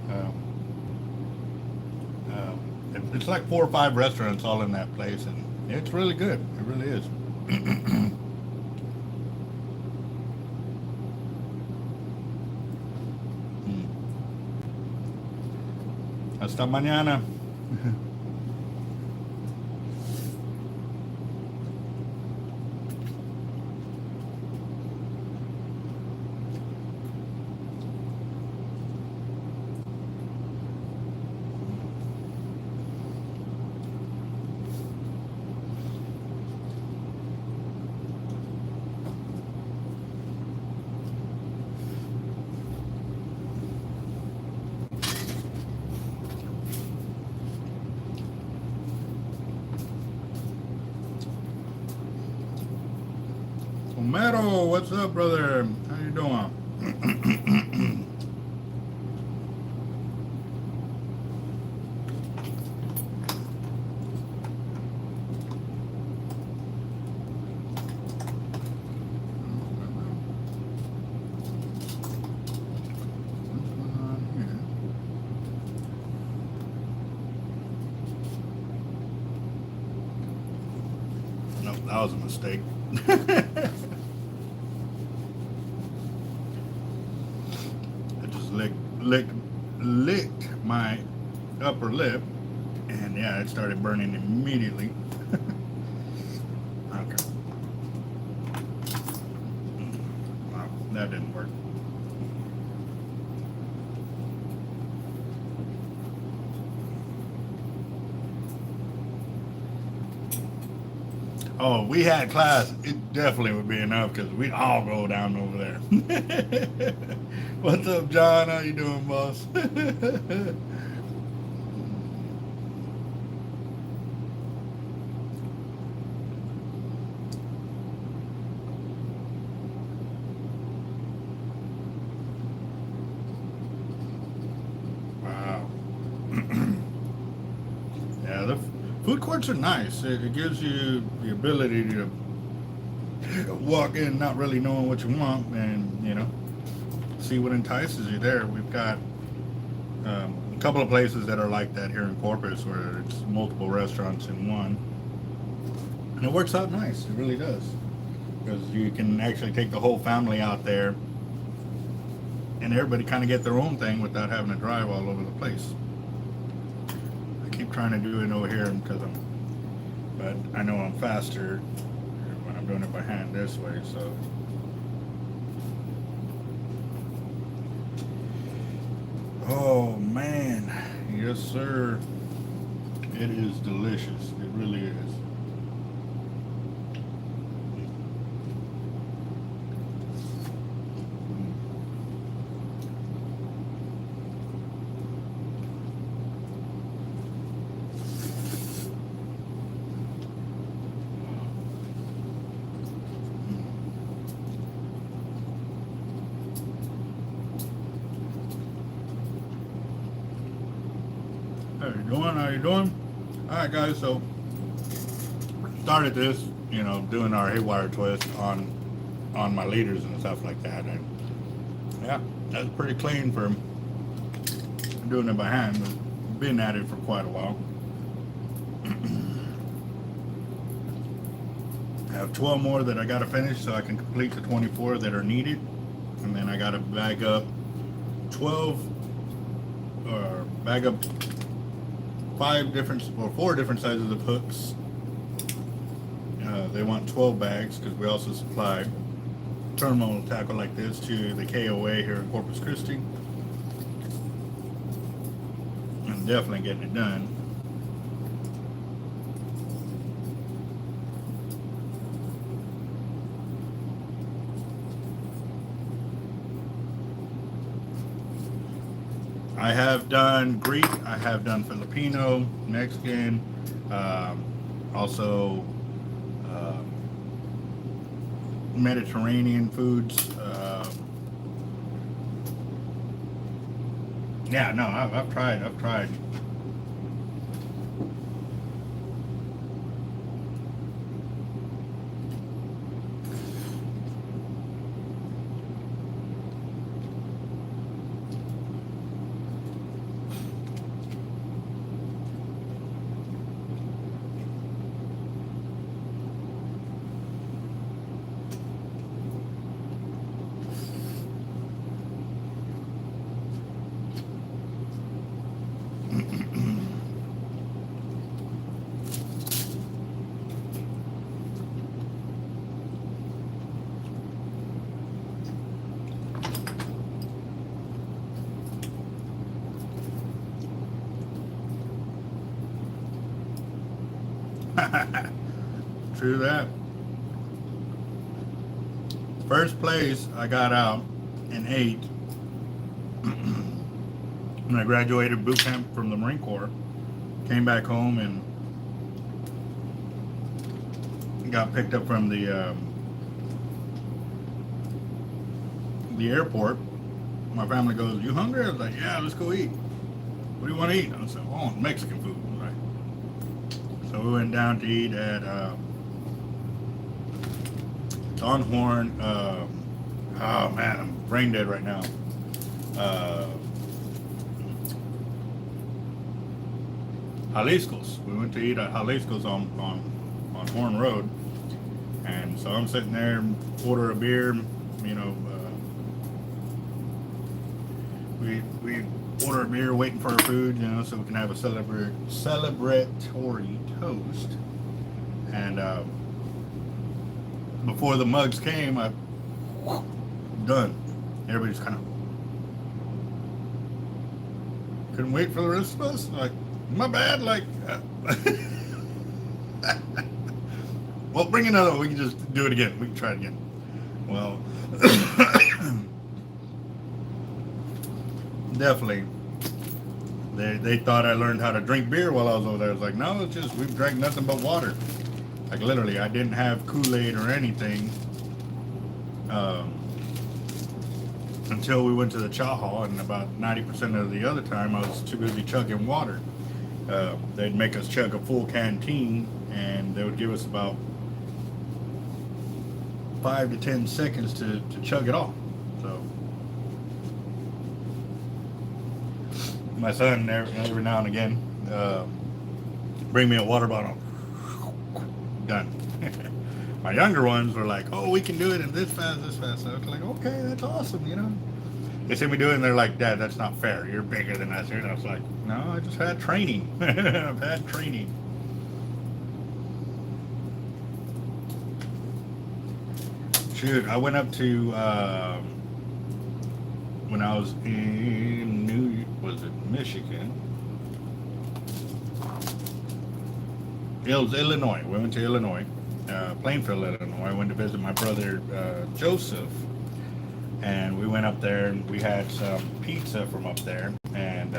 It's like 4 or 5 restaurants all in that place, and it's really good. It really is. Hasta mañana. Homero, what's up, brother? How you doing? Nope, that was a mistake. Licked my upper lip, and yeah, it started burning immediately. Okay. Wow, that didn't work. Oh, we had class, it definitely would be enough because we all go down over there. What's up, John? How you doing, boss? Food courts are nice. It gives you the ability to walk in not really knowing what you want, and you know, see what entices you there. We've got a couple of places that are like that here in Corpus, where it's multiple restaurants in one, and it works out nice. It really does, because you can actually take the whole family out there, and everybody kind of get their own thing without having to drive all over the place. I keep trying to do it over here but I know I'm faster when I'm doing it by hand this way, so. Oh man, yes sir. It is delicious. It really is. How you doing? All right, guys. So started this, you know, doing our haywire twist on my leaders and stuff like that, and yeah, that's pretty clean for doing it by hand. But been at it for quite a while. I have 12 more that I got to finish so I can complete the 24 that are needed, and then I got to bag up 4 different sizes of hooks. They want 12 bags because we also supply terminal tackle like this to the KOA here in Corpus Christi. I'm definitely getting it done. I have done Greek, I have done Filipino, Mexican, also Mediterranean foods. Yeah, no, I've tried. True that. First place I got out in 8 when I graduated boot camp from the Marine Corps. Came back home and got picked up from the airport. My family goes, "You hungry?" I was like, "Yeah, let's go eat." "What do you want to eat?" I said, "Oh, Mexican food." Right. So we went down to eat at Longhorn. Oh man, I'm brain dead right now. Jalisco's. We went to eat at Jalisco's on Horn Road, and so I'm sitting there, order a beer. You know, we order a beer, waiting for our food. You know, so we can have a celebratory toast. And before the mugs came, done. Everybody's kind of couldn't wait for the rest of us. Like, my bad. Like, well, bring another one. We can just do it again. We can try it again. Well, definitely. They thought I learned how to drink beer while I was over there. I was like, no, it's just we've drank nothing but water. Like, literally, I didn't have Kool-Aid or anything until we went to the chow hall, and about 90% of the other time I was too busy chugging water. they'd make us chug a full canteen, and they would give us about 5 to 10 seconds to chug it all. So my son every now and again bring me a water bottle. Done. My younger ones were like, oh, we can do it in this fast. So I was like, okay, that's awesome, you know. They see me do it, and they're like, Dad, that's not fair. You're bigger than us. And I was like, no, I just had training. I've had training. Shoot, I went up to, when I was in Michigan? It was Illinois. We went to Illinois, Plainfield, Illinois. I went to visit my brother, Joseph. And we went up there and we had some pizza from up there, and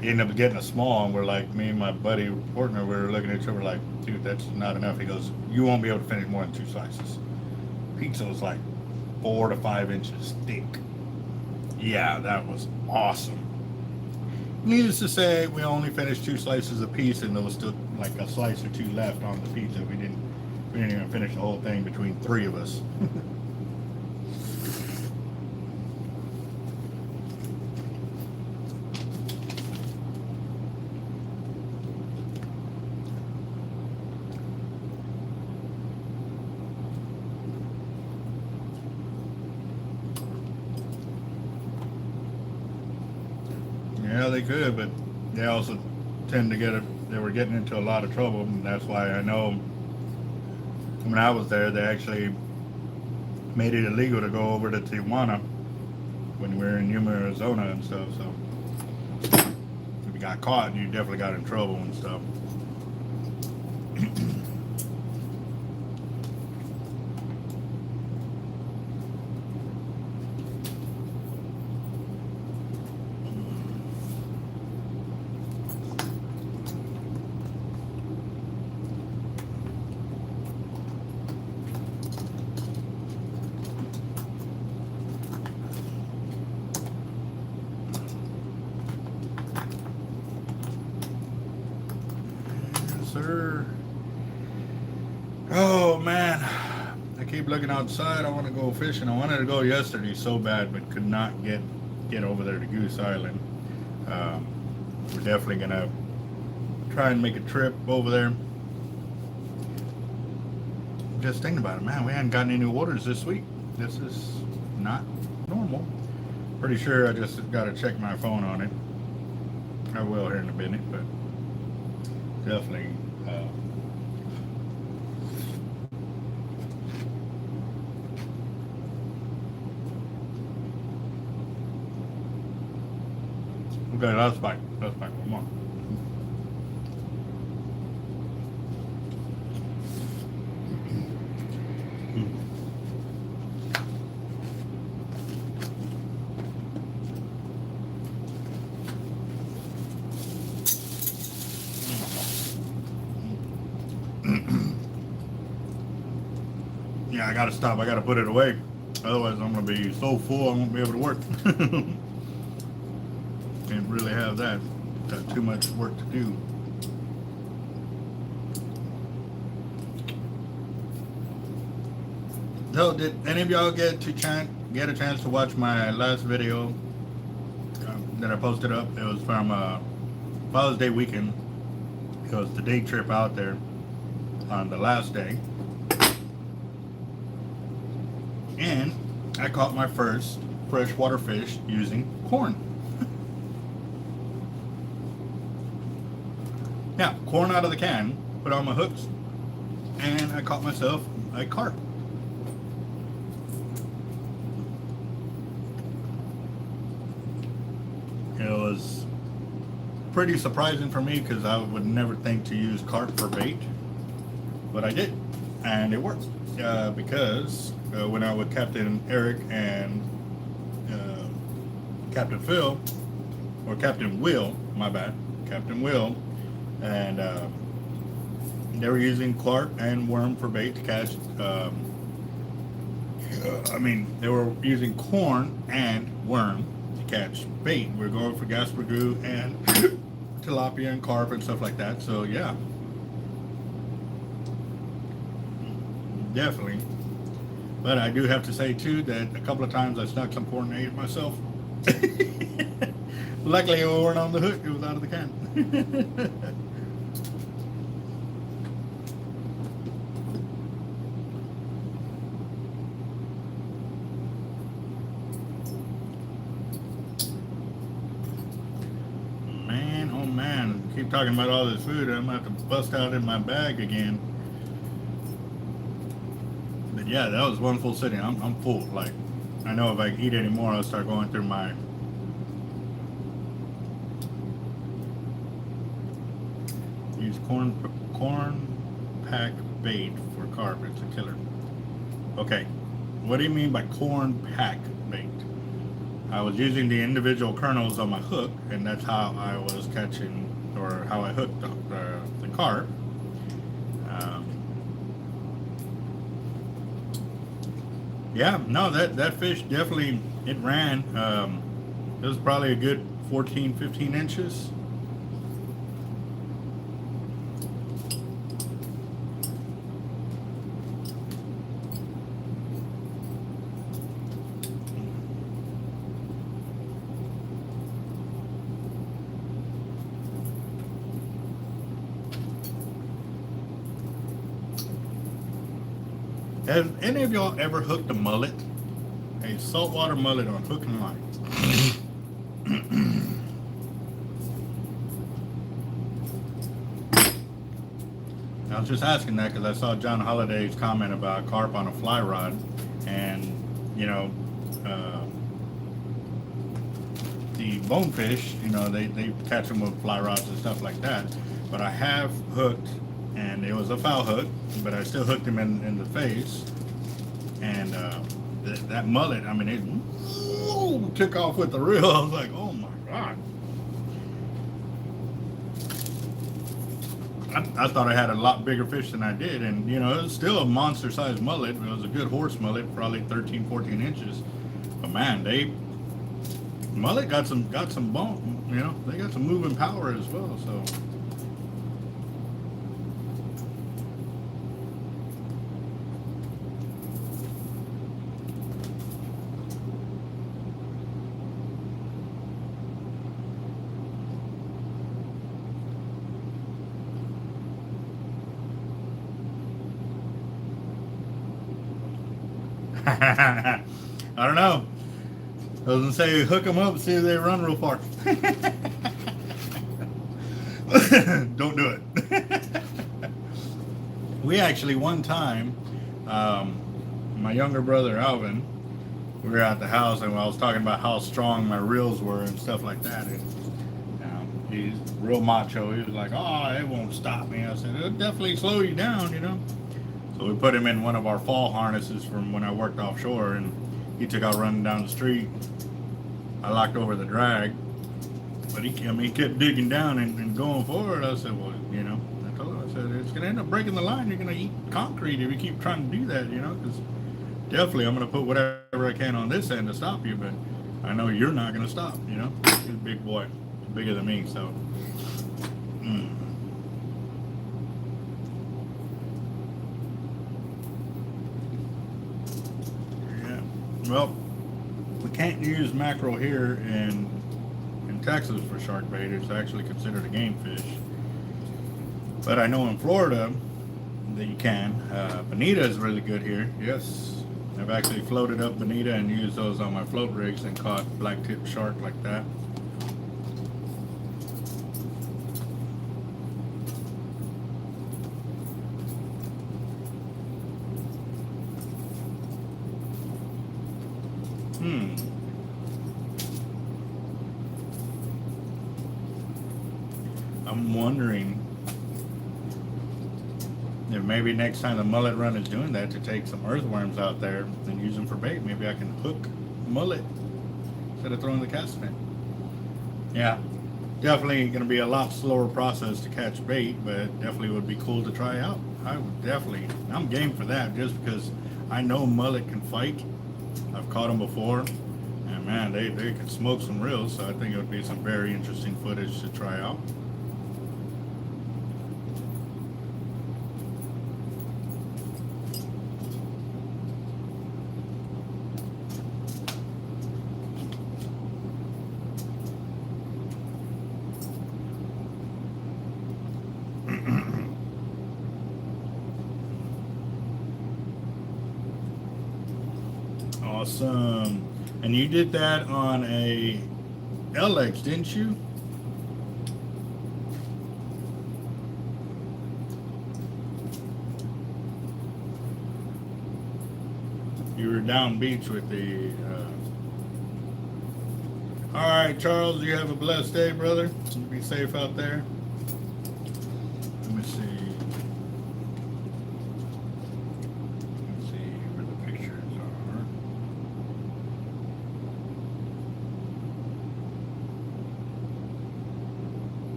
he ended up getting a small, and we're like, me and my buddy partner, we were looking at each other like, dude, that's not enough. He goes, you won't be able to finish more than 2 slices. Pizza was like 4 to 5 inches thick. Yeah, that was awesome. Needless to say, we only finished 2 slices a piece, and there was still like a slice or 2 left on the pizza. We didn't even finish the whole thing between 3 of us. Yeah, they could, but they also tend to they were getting into a lot of trouble, and that's why I know when I was there, they actually made it illegal to go over to Tijuana when we were in Yuma, Arizona and stuff, so if you got caught, you definitely got in trouble and stuff. Sir. Oh man, I keep looking outside. I want to go fishing. I wanted to go yesterday so bad, but could not get over there to Goose Island. We're definitely gonna try and make a trip over there. Just thinking about it, man, we hadn't gotten any orders this week. This is not normal. Pretty sure I just got to check my phone on it. I will here in a minute, but definitely. Okay, that's fine. That's fine. Come on. Yeah, I gotta stop. I gotta put it away. Otherwise, I'm gonna be so full I won't be able to work. Can't really have that. Got too much work to do. So, did any of y'all get a chance to watch my last video that I posted up? It was from Father's Day weekend. It was the day trip out there on the last day. And I caught my first freshwater fish using corn. Yeah, corn out of the can, put on my hooks, and I caught myself a carp. It was pretty surprising for me because I would never think to use carp for bait, but I did, and it worked because went out with Capt.Eric and Captain Phil, or Captain Will, my bad, Captain Will, and they were using carp and worm for bait to catch. They were using corn and worm to catch bait. We're going for Gasper Goo and tilapia and carp and stuff like that. So yeah, definitely. But I do have to say too that a couple of times I snuck some corn and ate it myself. Luckily it weren't on the hook, it was out of the can. Man, oh man, keep talking about all this food, I'm gonna have to bust out in my bag again. But yeah, that was one full sitting. I'm full. Like, I know if I eat any more, I'll start going through my use corn pack bait for carp. It's a killer. Okay, what do you mean by corn pack bait? I was using the individual kernels on my hook, and that's how I was catching, or how I hooked up the carp. Yeah, no, that fish definitely, it ran. It was probably a good 14, 15 inches. Have any of y'all ever hooked a mullet? A saltwater mullet on hook and line? I was just asking that because I saw John Holliday's comment about carp on a fly rod, and you know, the bonefish, you know, they catch them with fly rods and stuff like that. But I have hooked, and it was a foul hook, but I still hooked him in the face, and that mullet, I mean, it took off with the reel. I was like, oh my god. I thought I had a lot bigger fish than I did, and you know, it was still a monster sized mullet. It was a good horse mullet, probably 13, 14 inches. But man, mullet got some bone, you know, they got some moving power as well, so. I don't know. I was gonna say hook them up, see if they run real far. Don't do it. We actually one time, my younger brother Alvin, we were at the house and I was talking about how strong my reels were and stuff like that. And he's real macho. He was like, "Oh, it won't stop me." I said, "It'll definitely slow you down, you know." So we put him in one of our fall harnesses from when I worked offshore, and he took out running down the street. I locked over the drag, but he kept digging down and going forward. I said, well, you know, I told him, I said, it's going to end up breaking the line. You're going to eat concrete if you keep trying to do that, you know, because definitely I'm going to put whatever I can on this end to stop you, but I know you're not going to stop, you know. He's a big boy, bigger than me, so. Well, we can't use mackerel here in Texas for shark bait. It's actually considered a game fish. But I know in Florida that you can. Bonita is really good here. Yes, I've actually floated up bonita and used those on my float rigs and caught blacktip shark like that. I'm wondering if maybe next time the mullet run is doing that, to take some earthworms out there and use them for bait. Maybe I can hook mullet instead of throwing the cast net. Yeah, definitely going to be a lot slower process to catch bait, but definitely would be cool to try out. I'm game for that, just because I know mullet can fight. I've caught them before, and man, they can smoke some reels, so I think it would be some very interesting footage to try out. Awesome. And you did that on a LX, didn't you? You were down beach with the... All right, Charles, you have a blessed day, brother. Be safe out there. Let me see. Let's see where the pictures are.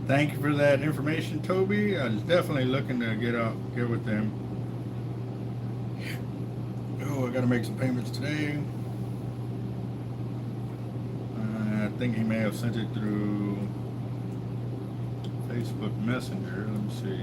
Thank you for that information, Toby. I was definitely looking to get with them. Oh, I got to make some payments today. I think he may have sent it through Facebook Messenger. Let me see.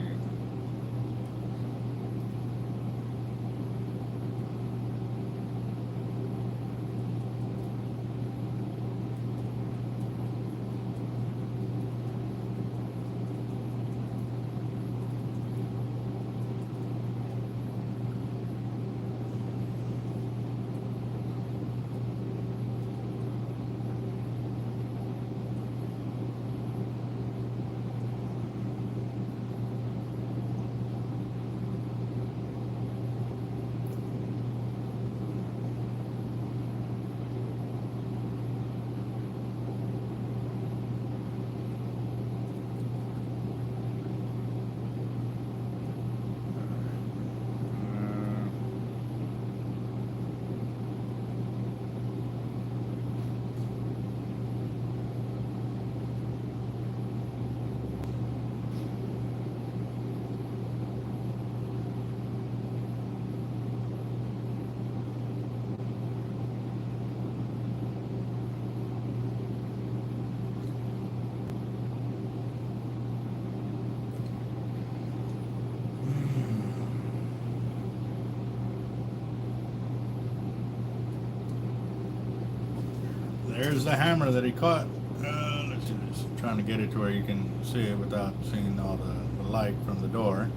There's the hammer that he caught. Let's see, just trying to get it to where you can see it without seeing all the light from the door.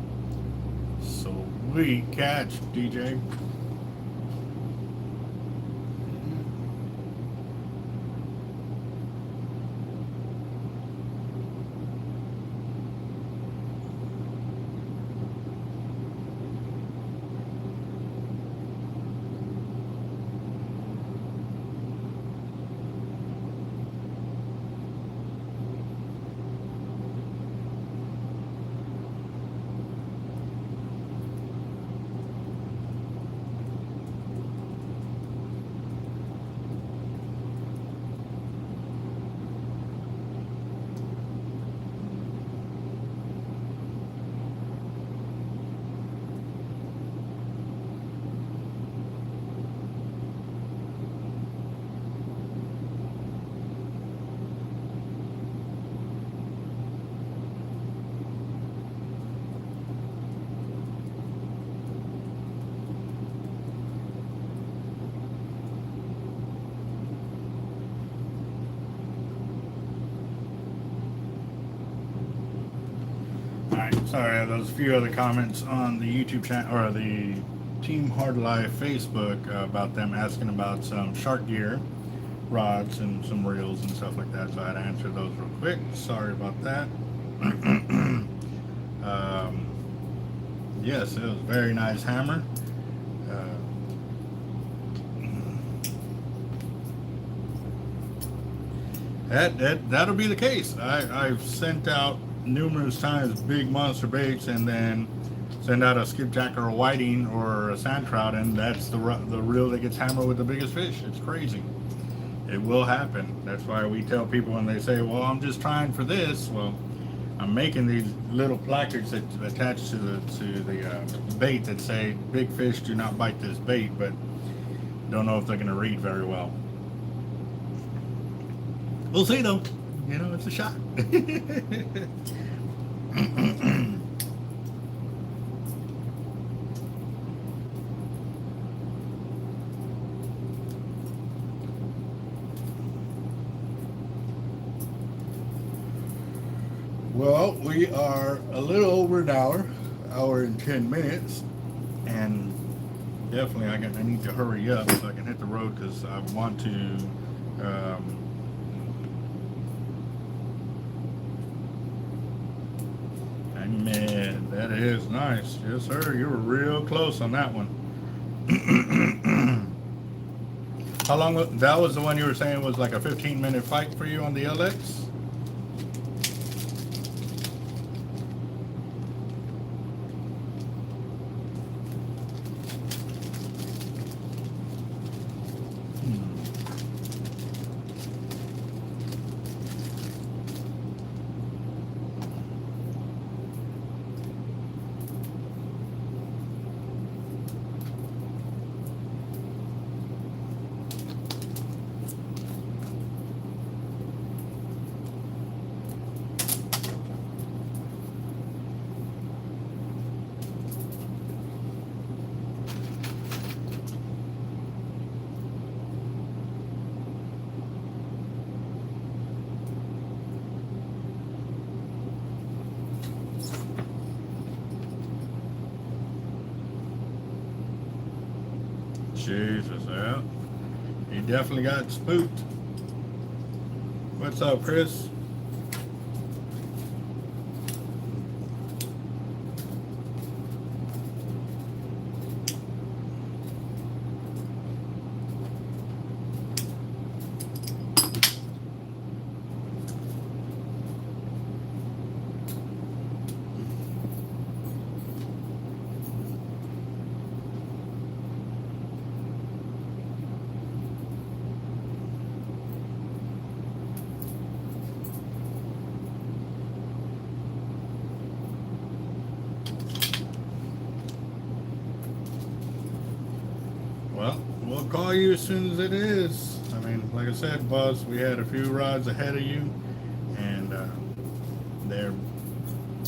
Sweet catch, DJ. Sorry, there's a few other comments on the YouTube channel or the Team Hard Life Facebook about them asking about some shark gear, rods, and some reels and stuff like that. So I had to answer those real quick. Sorry about that. Yes, it was a very nice hammer. That'll be the case. I've sent out numerous times big monster baits and then send out a skipjack or a whiting or a sand trout, and that's the reel that gets hammered with the biggest fish. It's crazy. It will happen. That's why we tell people when they say, well, I'm just trying for this. Well, I'm making these little placards that attach to the bait that say big fish do not bite this bait, but don't know if they're going to read very well. We'll see though. You know, it's a shot. Well, we are a little over an hour and 10 minutes, and definitely I need to hurry up so I can hit the road because I want to. And man, that is nice. Yes, sir. You were real close on that one. How long? That was the one you were saying was like a 15-minute fight for you on the LX? Jesus, yeah. He definitely got spooked. What's up, Chris? Well, we'll call you as soon as it is. I mean, like I said, Buzz, we had a few rods ahead of you, and they're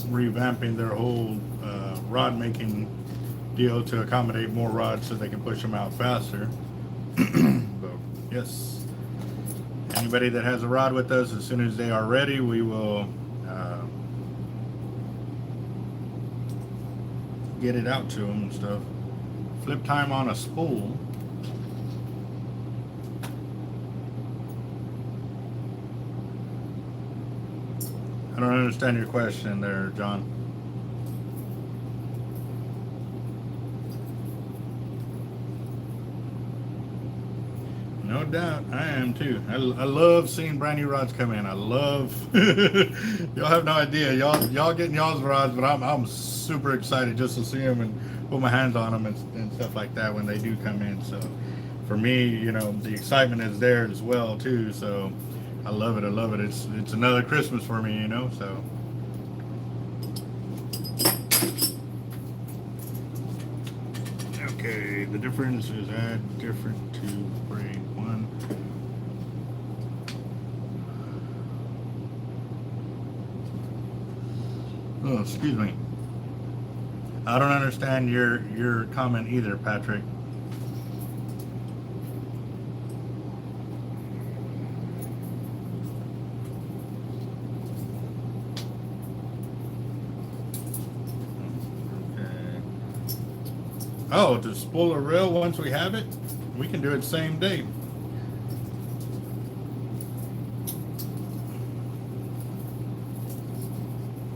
revamping their whole rod making deal to accommodate more rods so they can push them out faster. But yes, anybody that has a rod with us, as soon as they are ready, we will get it out to them and stuff. Flip time on a spool. I don't understand your question there, John. No doubt, I am too. I love seeing brand new rods come in. I love. Y'all have no idea. Y'all getting y'all's rods, but I'm super excited just to see them and put my hands on them and stuff like that when they do come in. So for me, you know, the excitement is there as well too. So I love it. I love it. It's another Christmas for me, you know. So. Okay, the difference is add different to braid 1. Oh, excuse me. I don't understand your comment either, Patrick. Oh, to spool a reel once we have it? We can do it same day.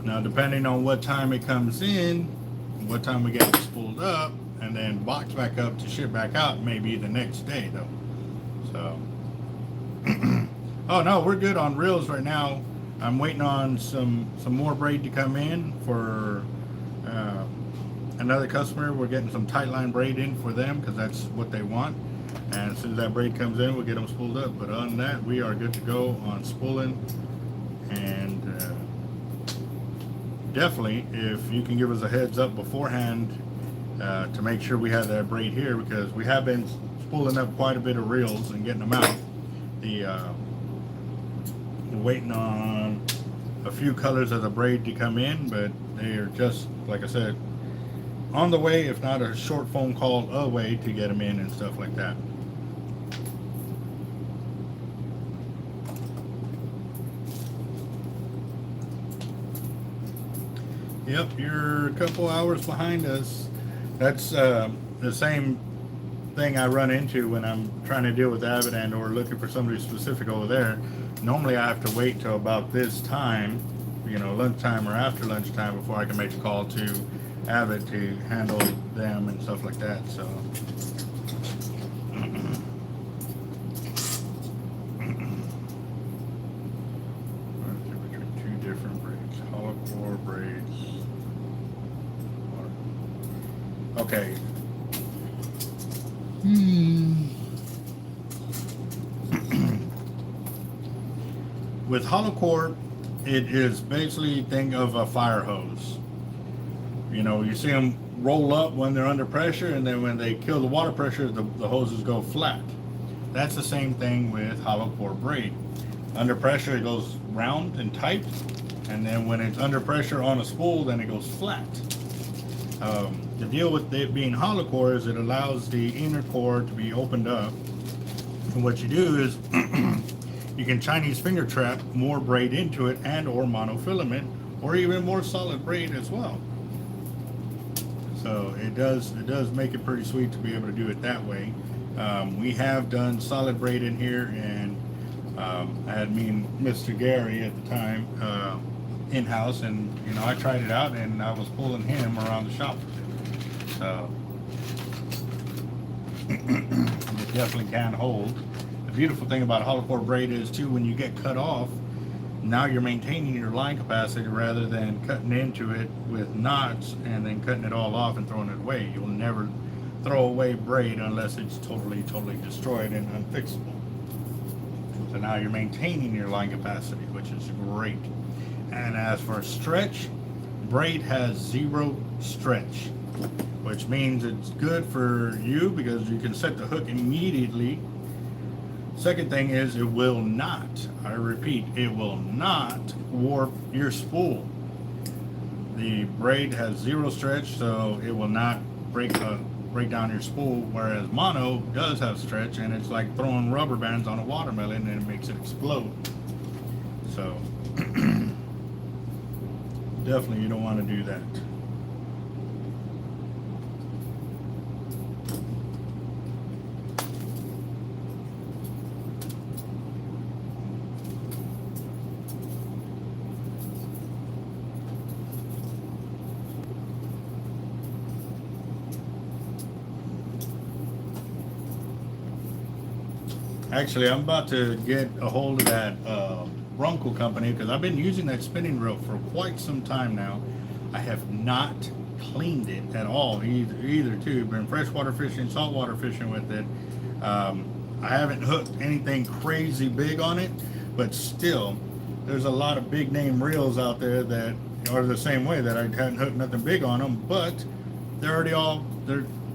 Now, depending on what time it comes in, what time we get it spooled up, and then box back up to ship back out, maybe the next day, though. So, oh no, we're good on reels right now. I'm waiting on some more braid to come in for another customer. We're getting some tight line braid in for them because that's what they want, and as soon as that braid comes in, we'll get them spooled up. But other than that, we are good to go on spooling. And definitely, if you can give us a heads up beforehand to make sure we have that braid here, because we have been spooling up quite a bit of reels and getting them out. We're waiting on a few colors of the braid to come in, but they are just, like I said, on the way, if not a short phone call away to get them in and stuff like that. Yep, you're a couple hours behind us. That's the same thing I run into when I'm trying to deal with avid and or looking for somebody specific over there. Normally I have to wait till about this time, you know, lunchtime or after lunchtime, before I can make a call to avid to handle them and stuff like that. So between two different braids, hollow core braids. Okay. With hollow core, it is basically, think of a fire hose. You know, you see them roll up when they're under pressure, and then when they kill the water pressure, the hoses go flat. That's the same thing with hollow core braid. Under pressure, it goes round and tight, and then when it's under pressure on a spool, then it goes flat. The deal with it being hollow core is it allows the inner core to be opened up, and what you do is you can Chinese finger trap more braid into it, and or monofilament, or even more solid braid as well. So it does make it pretty sweet to be able to do it that way. We have done solid braid in here, and I had me and Mr. Gary at the time in-house, and you know, I tried it out and I was pulling him around the shop. So it definitely can hold. The beautiful thing about hollow core braid is too, when you get cut off, now you're maintaining your line capacity rather than cutting into it with knots and then cutting it all off and throwing it away. You'll never throw away braid unless it's totally destroyed and unfixable. So now you're maintaining your line capacity, which is great. And as for stretch, braid has 0 stretch, which means it's good for you because you can set the hook immediately. Second thing is, it will not, I repeat, it will not warp your spool. The braid has 0 stretch, so it will not break down your spool, whereas mono does have stretch, and it's like throwing rubber bands on a watermelon and it makes it explode. So definitely you don't want to do that. Actually, I'm about to get a hold of that Franko company, because I've been using that spinning reel for quite some time now. I have not cleaned it at all, either too. Been freshwater fishing, saltwater fishing with it. I haven't hooked anything crazy big on it, but still, there's a lot of big name reels out there that are the same way, that I hadn't hooked nothing big on them, but they're already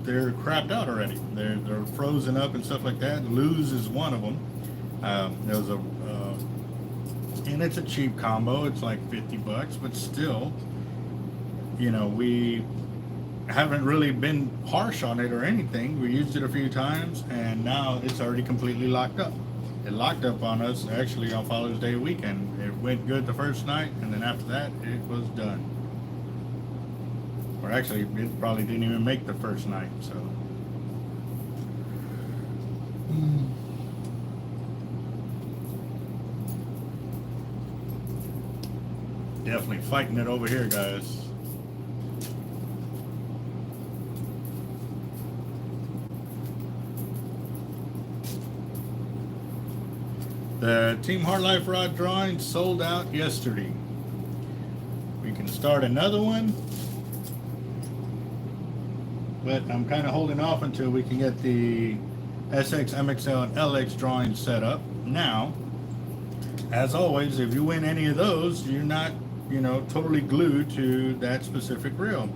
they're crapped out already. They're frozen up and stuff like that. Lose is one of them. There was and it's a cheap combo. It's like $50, but still, you know, we haven't really been harsh on it or anything. We used it a few times, and now it's already completely locked up. It locked up on us actually on Father's Day weekend. It went good the first night, and then after that, it was done. Or actually, it probably didn't even make the first night, so. Definitely fighting it over here, guys. The Team Heart Life rod drawing sold out yesterday. We can start another one, but I'm kind of holding off until we can get the SX, MXL, and LX drawing set up. Now, as always, if you win any of those, you're not, you know, totally glued to that specific reel.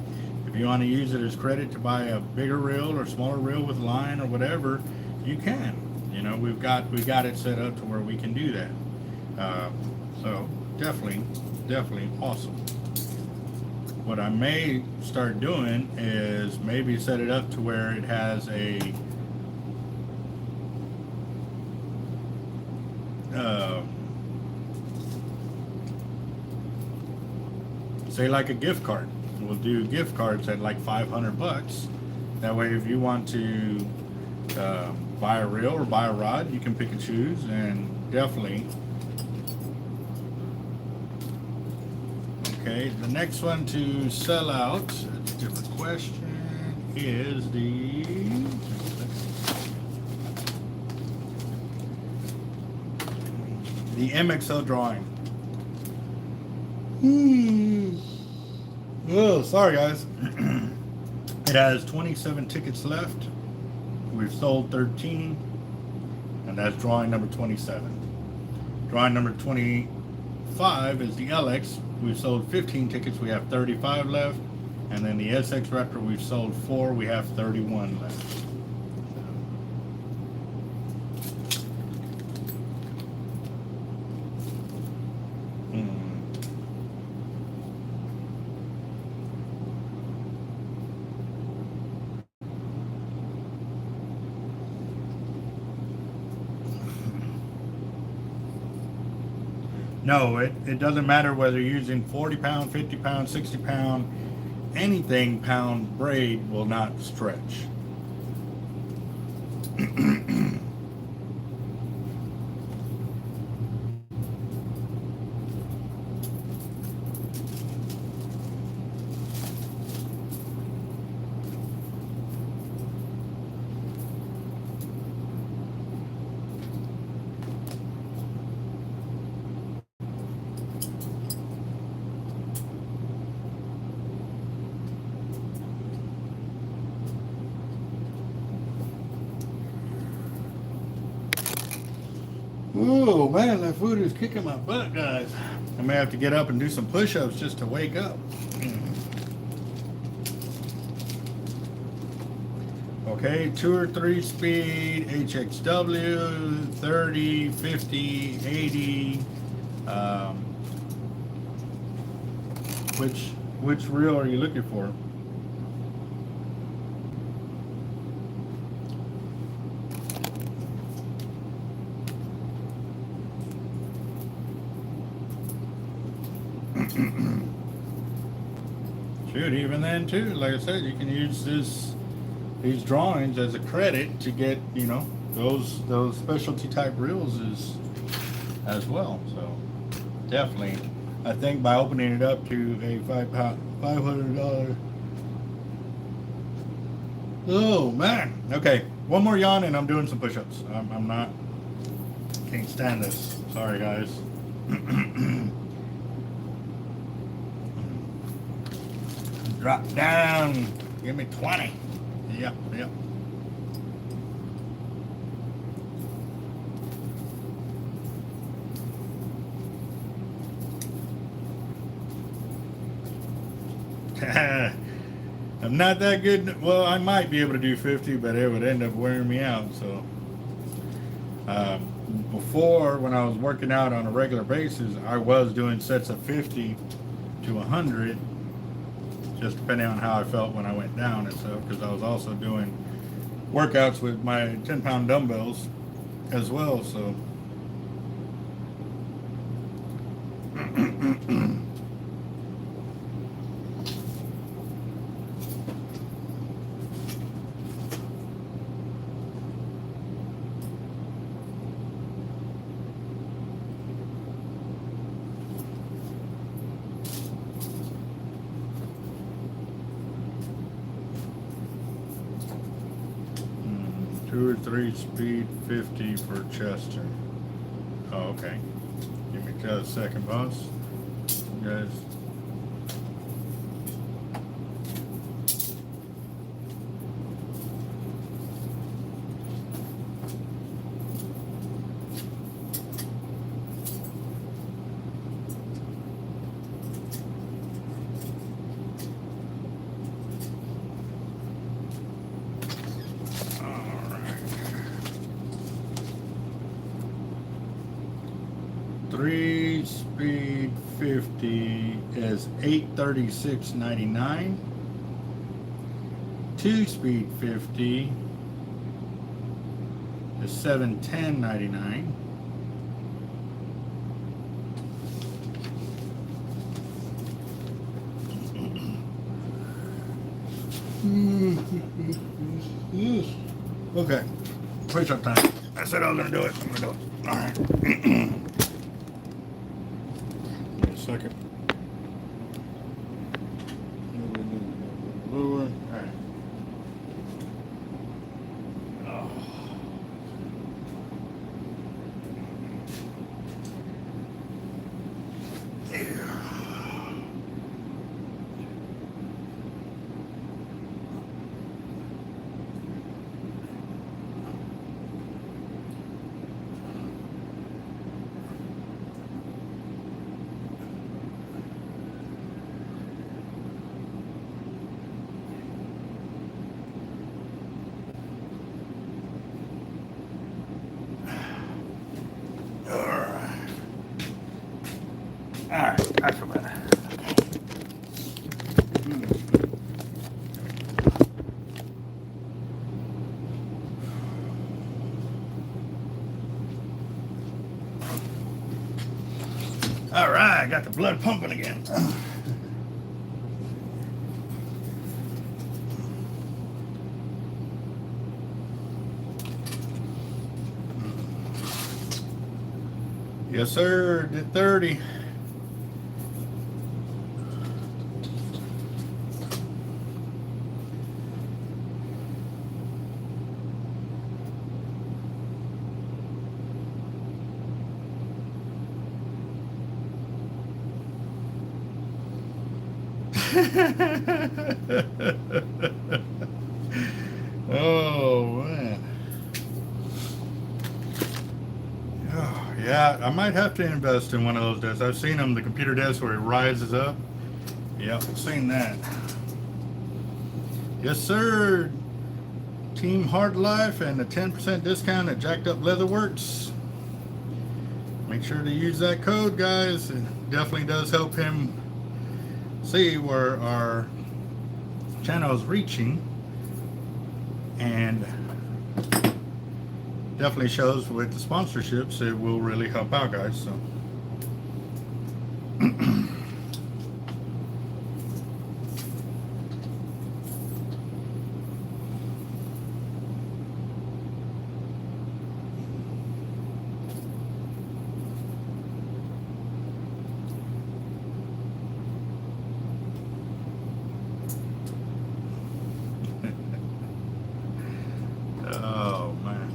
If you want to use it as credit to buy a bigger reel or smaller reel with line or whatever, you can. You know, we've got it set up to where we can do that. So definitely awesome. What I may start doing is maybe set it up to where it has a say like a gift card. We'll do gift cards at like $500. That way, if you want to buy a reel or buy a rod, you can pick and choose, and definitely. Okay, the next one to sell out, that's a different question, is the MXO drawing. Oh, sorry guys. It has 27 tickets left. We've sold 13, and that's drawing number 27. Drawing number 25 is the LX. We've sold 15 tickets. We have 35 left. And then the SX Raptor, we've sold 4. We have 31 left. No, it doesn't matter whether you're using 40 pound, 50 pound, 60 pound, anything pound braid will not stretch. Oh man, that food is kicking my butt, guys. I may have to get up and do some push-ups just to wake up. Okay, 2 or 3 speed, HXW, 30, 50, 80. Which reel are you looking for? Shoot, even then too, like I said, you can use these drawings as a credit to get, you know, those specialty type reels as well. So definitely, I think by opening it up to a $500. Oh man. Okay, one more yawn and I'm doing some push-ups. I'm not, can't stand this. Sorry guys. Drop down. Give me 20. Yep. I'm not that good. Well, I might be able to do 50, but it would end up wearing me out. So before, when I was working out on a regular basis, I was doing sets of 50 to 100, just depending on how I felt when I went down and stuff, because I was also doing workouts with my 10-pound dumbbells as well. So 2 or 3 speed 50 for Chester. Oh, okay. Give me just a second, boss. You guys. Speed 50 is $836.99. 2 speed 50 is $710.99. Okay. Push up time. I said I was gonna do it. I'm gonna do it. All right. Give me a second. Lower. All right. Oh. Alright, I feel better. Alright, got the blood pumping again. Yes, sir, did 30. Oh man. Oh, yeah, I might have to invest in one of those desks. I've seen them, the computer desk where it rises up. Yep, I've seen that. Yes, sir. Team Hard Life and a 10% discount at Jacked Up Leatherworks. Make sure to use that code, guys. It definitely does help him see where our channel is reaching, and definitely shows with the sponsorships it will really help out, guys. So oh man,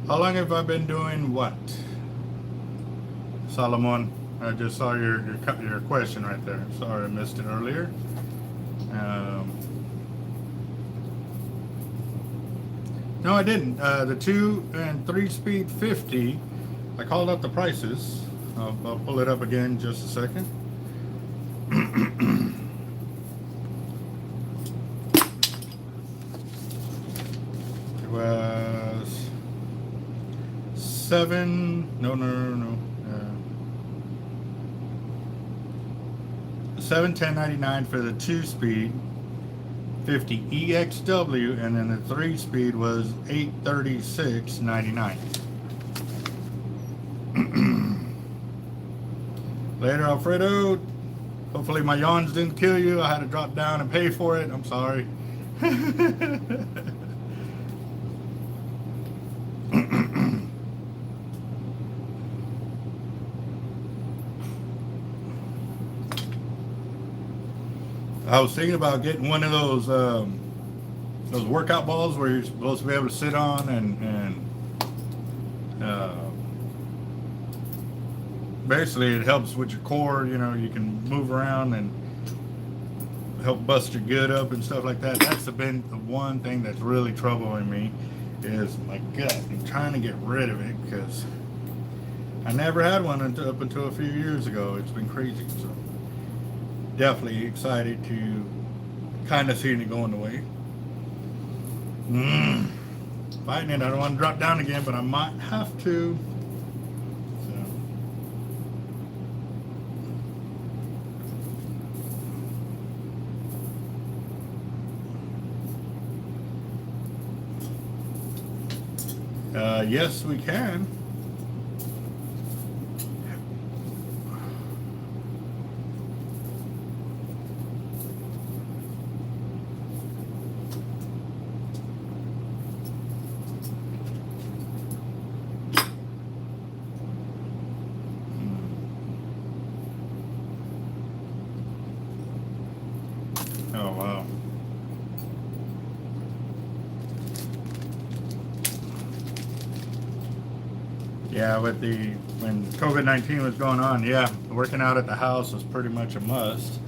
how long have I been doing what, Solomon? I just saw your question right there. Sorry I missed it earlier. No, I didn't. The 2 and 3 speed 50, I called up the prices. I'll pull it up again in just a second. It was $710.99 for the 2 speed 50 EXW, and then the 3 speed was $836.99. Later, Alfredo. Hopefully my yawns didn't kill you. I had to drop down and pay for it. I'm sorry. I was thinking about getting one of those workout balls where you're supposed to be able to sit on and basically it helps with your core. You know, you can move around and help bust your gut up and stuff like that. That's been the one thing that's really troubling me, is my gut. I'm trying to get rid of it because I never had one up until a few years ago. It's been crazy. So definitely excited to kind of seeing it going away. Fighting it. I don't want to drop down again, but I might have to. Yes, we can. Yeah, when COVID-19 was going on, yeah, working out at the house was pretty much a must.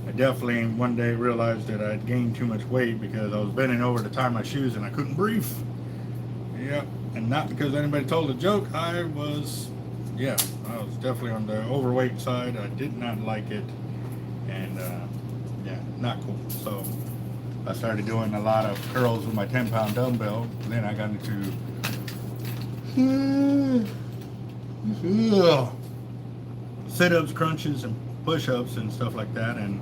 I definitely one day realized that I'd gained too much weight because I was bending over to tie my shoes and I couldn't breathe. Yeah, and not because anybody told a joke. I was definitely on the overweight side. I did not like it, and yeah, not cool. So I started doing a lot of curls with my 10-pound dumbbell. Then I got into sit-ups, crunches, and push-ups and stuff like that, and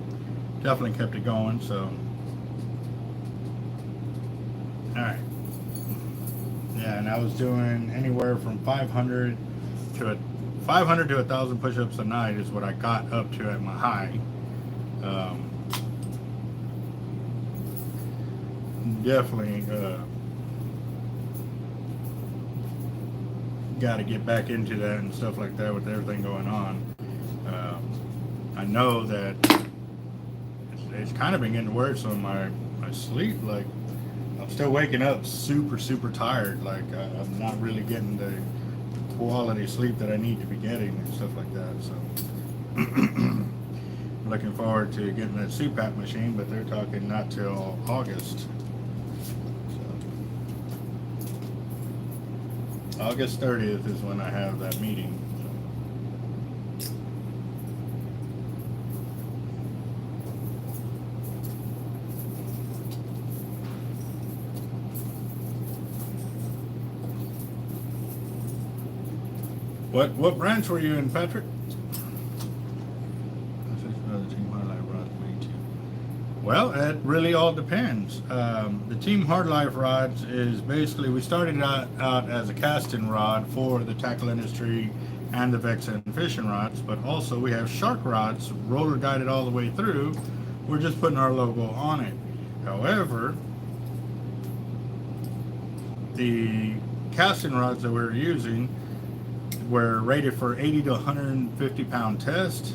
definitely kept it going. So, all right, yeah, and I was doing anywhere from 500 to 1,000 push-ups a night is what I got up to at my high. Definitely got to get back into that and stuff like that with everything going on. I know that it's kind of been getting worse on my sleep. Like, I'm still waking up super tired. Like, I'm not really getting the quality sleep that I need to be getting and stuff like that. So looking forward to getting that CPAP machine, but they're talking not till August. So, August 30th is when I have that meeting. What branch were you in, Patrick? Well, it really all depends. The Team Hard Life rods is basically, we started out as a casting rod for the tackle industry and the Vexen fishing rods, but also we have shark rods, roller guided all the way through. We're just putting our logo on it. However, the casting rods that we're using were rated for 80 to 150 pound test,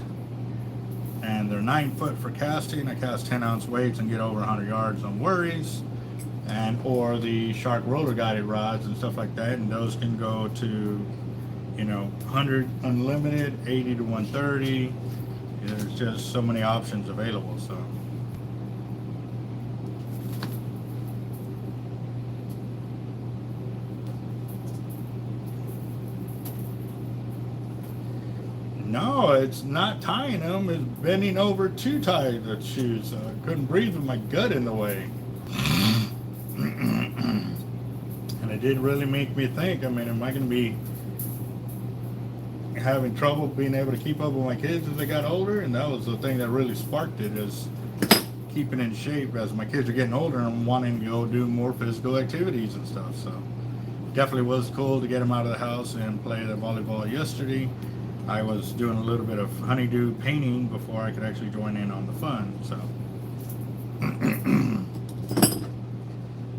and they're 9 foot for casting. I cast 10-ounce weights and get over 100 yards on worries, and or the shark roller guided rods and stuff like that, and those can go to 100 unlimited, 80 to 130. There's just so many options available. So no, it's not tying them, it's bending over to tie the shoes. So I couldn't breathe with my gut in the way. And it did really make me think, I mean, am I going to be having trouble being able to keep up with my kids as they got older? And that was the thing that really sparked it, is keeping in shape as my kids are getting older and wanting to go do more physical activities and stuff. So definitely was cool to get them out of the house and play the volleyball yesterday. I was doing a little bit of honeydew painting before I could actually join in on the fun. So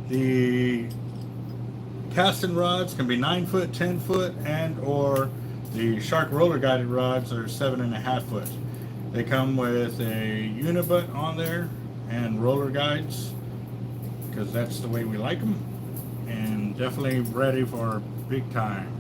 the casting rods can be 9 foot, 10 foot, and or the shark roller guided rods are 7.5 foot. They come with a unibut on there and roller guides, because that's the way we like them, and definitely ready for big time.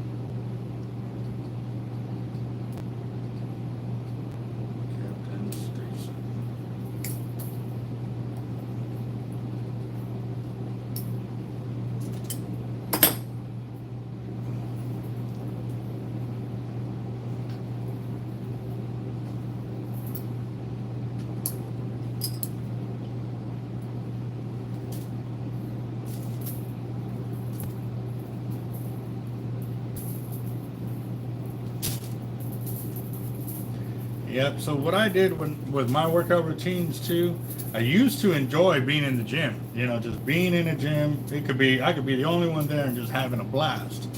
Yep, so what I did with my workout routines too, I used to enjoy being in the gym, just being in a gym. I could be the only one there and just having a blast.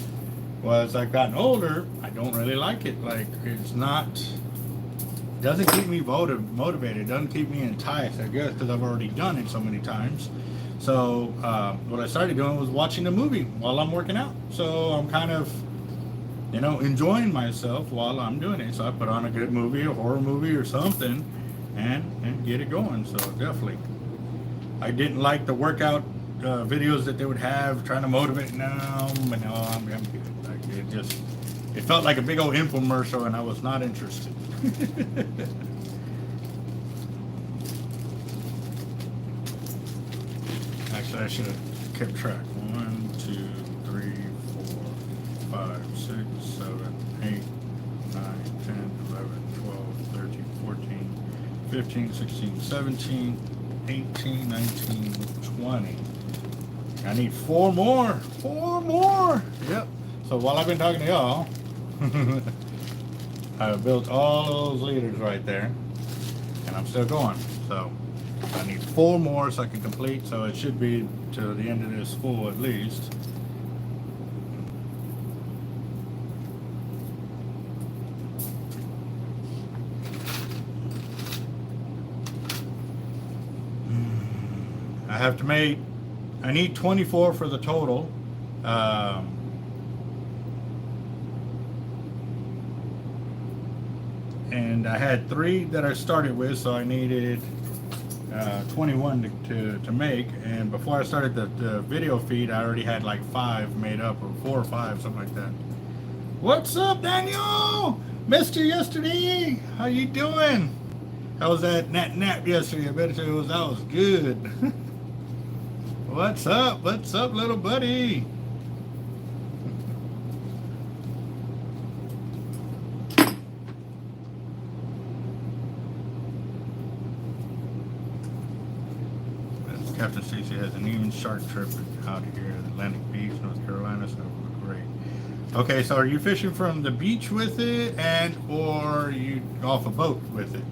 Well, as I've gotten older, I don't really like it. Like, doesn't keep me motivated, doesn't keep me enticed, I guess, because I've already done it so many times. So what I started doing was watching a movie while I'm working out. So I'm kind of enjoying myself while I'm doing it. So I put on a good movie, a horror movie or something, and get it going. So definitely. I didn't like the workout videos that they would have trying to motivate. No, I'm good. Like, it felt like a big old infomercial, and I was not interested. Actually, I should have kept track. 1, 2, 3, 4, 5, 6, 7, 8, 9, 10, 11, 12, 13, 14, 15, 16, 17, 18, 19, 20. I need 4 more. 4 more. Yep. So while I've been talking to y'all, I've built all those leaders right there, and I'm still going. So I need 4 more so I can complete. So it should be to the end of this full at least. I have to make, I need 24 for the total. And I had 3 that I started with, so I needed 21 to make. And before I started the video feed, I already had like 5 made up, or 4 or 5, something like that. What's up, Daniel? Missed you yesterday. How you doing? How was that nap yesterday? I bet you that was good. What's up? What's up, little buddy? Captain Stacy has an even shark trip out here at Atlantic Beach, North Carolina, so great. Okay, so are you fishing from the beach with it, and or you off a boat with it?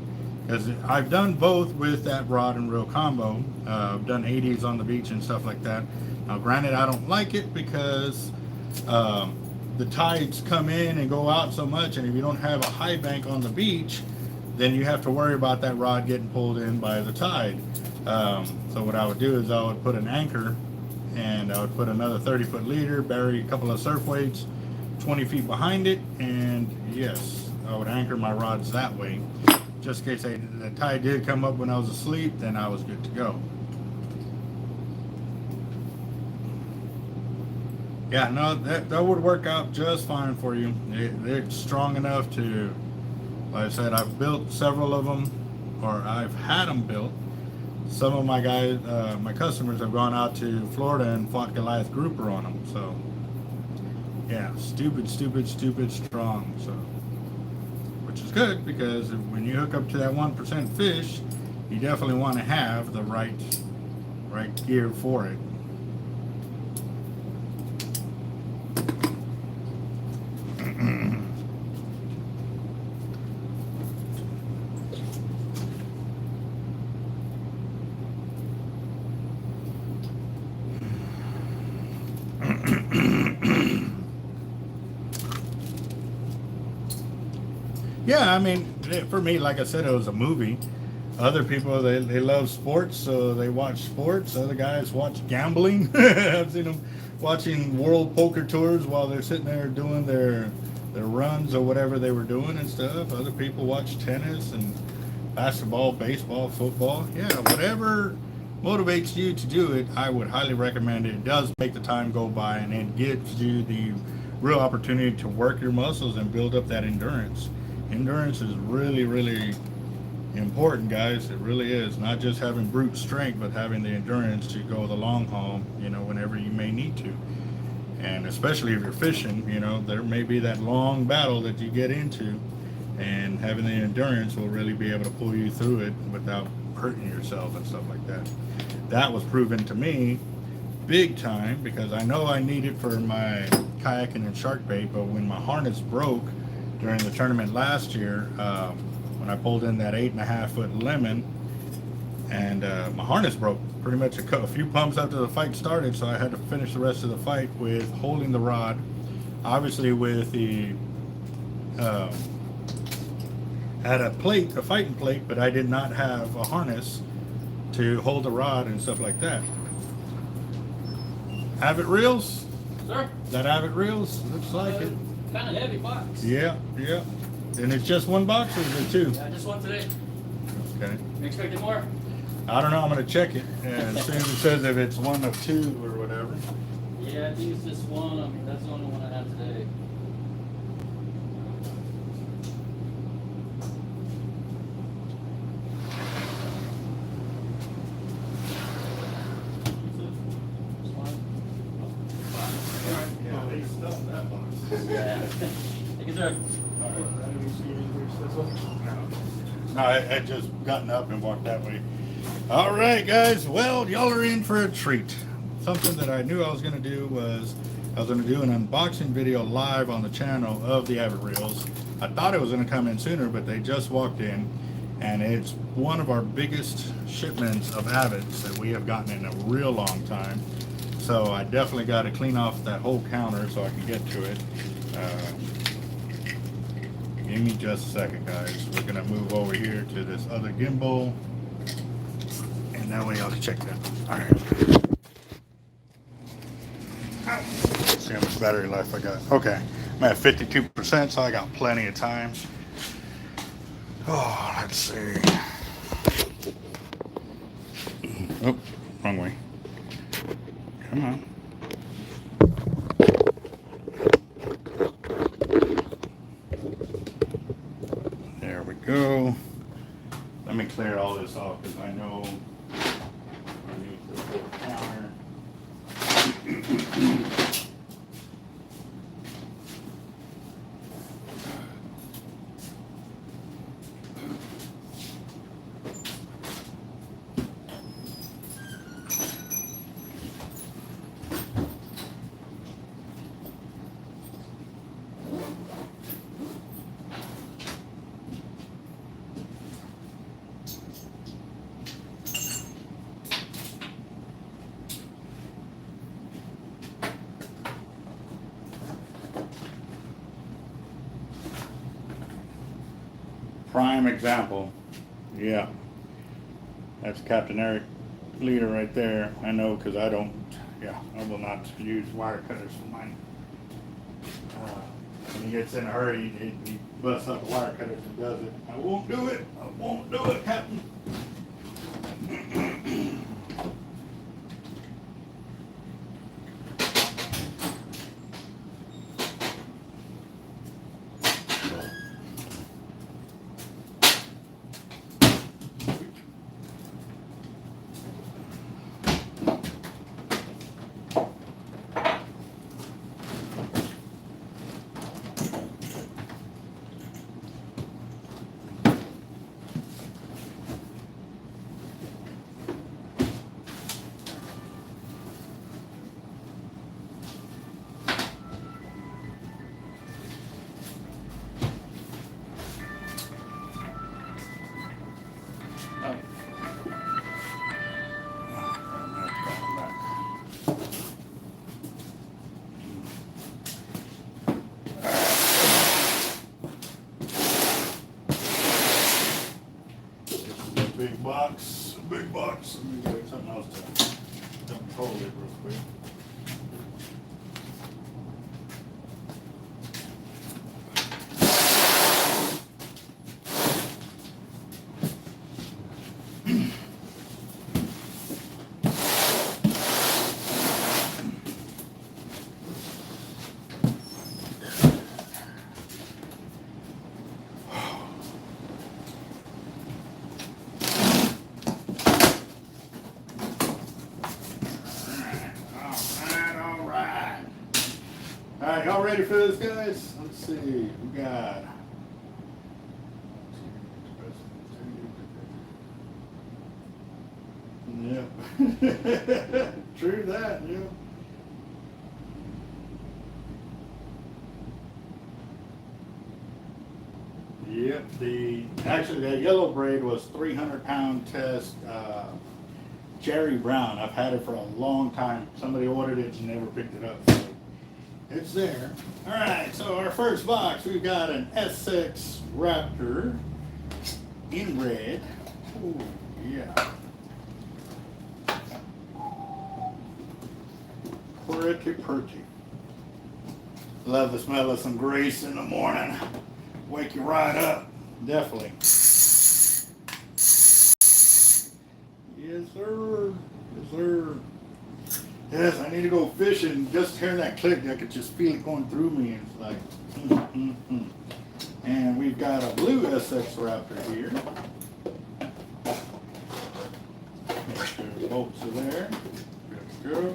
Because I've done both with that rod and reel combo. I've done 80s on the beach and stuff like that. Now, granted, I don't like it because the tides come in and go out so much, and if you don't have a high bank on the beach, then you have to worry about that rod getting pulled in by the tide. So what I would do is I would put an anchor, and I would put another 30-foot leader, bury a couple of surf weights 20 feet behind it, and yes, I would anchor my rods that way. Just in case the tide did come up when I was asleep, then I was good to go. Yeah, no, that would work out just fine for you. They're strong enough to, like I said, I've built several of them, or I've had them built. Some of my guys, my customers have gone out to Florida and fought Goliath grouper on them. So, yeah, stupid strong. So, which is good, because when you hook up to that 1% fish, you definitely want to have the right gear for it. Yeah, I mean, for me, like I said, it was a movie. Other people, they love sports, so they watch sports. Other guys watch gambling. I've seen them watching World Poker Tours while they're sitting there doing their runs or whatever they were doing and stuff. Other people watch tennis and basketball, baseball, football. Yeah, whatever motivates you to do it, I would highly recommend it. It does make the time go by, and it gives you the real opportunity to work your muscles and build up that endurance. Endurance is really important, guys. It really is. Not just having brute strength, but having the endurance to go the long haul, you know, whenever you may need to. And especially if you're fishing, you know, there may be that long battle that you get into, and having the endurance will really be able to pull you through it without hurting yourself and stuff like that. That was proven to me big time, because I know I need it for my kayaking and shark bait, but when my harness broke during the tournament last year, when I pulled in that 8.5-foot lemon, and my harness broke pretty much a few pumps after the fight started, so I had to finish the rest of the fight with holding the rod, obviously with the had a plate, a fighting plate, but I did not have a harness to hold the rod and stuff like that. Avet reels? Sir? That Avet reels? Looks like it. Kind of heavy box. Yeah. And it's just one box, or is it 2? Yeah, just one today. Okay. You expecting more? I don't know. I'm going to check it and see if it says if it's 1 of 2 or whatever. Yeah, I think it's just one. I mean, that's the only one I have today. check. No, I had just gotten up and walked that way. All right, guys. Well, y'all are in for a treat. Something that I knew I was going to do was I was going to do an unboxing video live on the channel of the avet reels. I thought it was going to come in sooner, but they just walked in, and it's one of our biggest shipments of avets that we have gotten in a real long time. So I definitely got to clean off that whole counter so I can get to it. Give me just a second, guys. We're gonna move over here to this other gimbal, and that way y'all can check that. All right. Let's see how much battery life I got. Okay, I'm at 52%, so I got plenty of time. Oh, let's see. Oh, wrong way. Come on. There we go. Let me clear all this off because I know I need the full counter. Prime example. Yeah, that's Capt.Eric leader right there. I know because I don't, yeah, I will not use wire cutters for mine. When he gets in a hurry, he busts out the wire cutters and does it. I won't do it. I won't do it, Captain. Big box. Let me get something else to control it real quick. Alright, y'all ready for this, guys? Let's see. We got. Yep. True that, yeah. Yep, actually that yellow braid was 300-pound test cherry brown. I've had it for a long time. Somebody ordered it and never picked it up. So it's there. All right, so our first box, we've got an S6 Raptor in red. Oh, yeah. Pretty. Love the smell of some grease in the morning. Wake you right up. Definitely. Yes, sir. Yes, sir. Yes, I need to go fishing. Just hearing that click, I could just feel it going through me. And it's like, And we've got a blue SX Raptor here. Make sure the bolts are there. Good to go.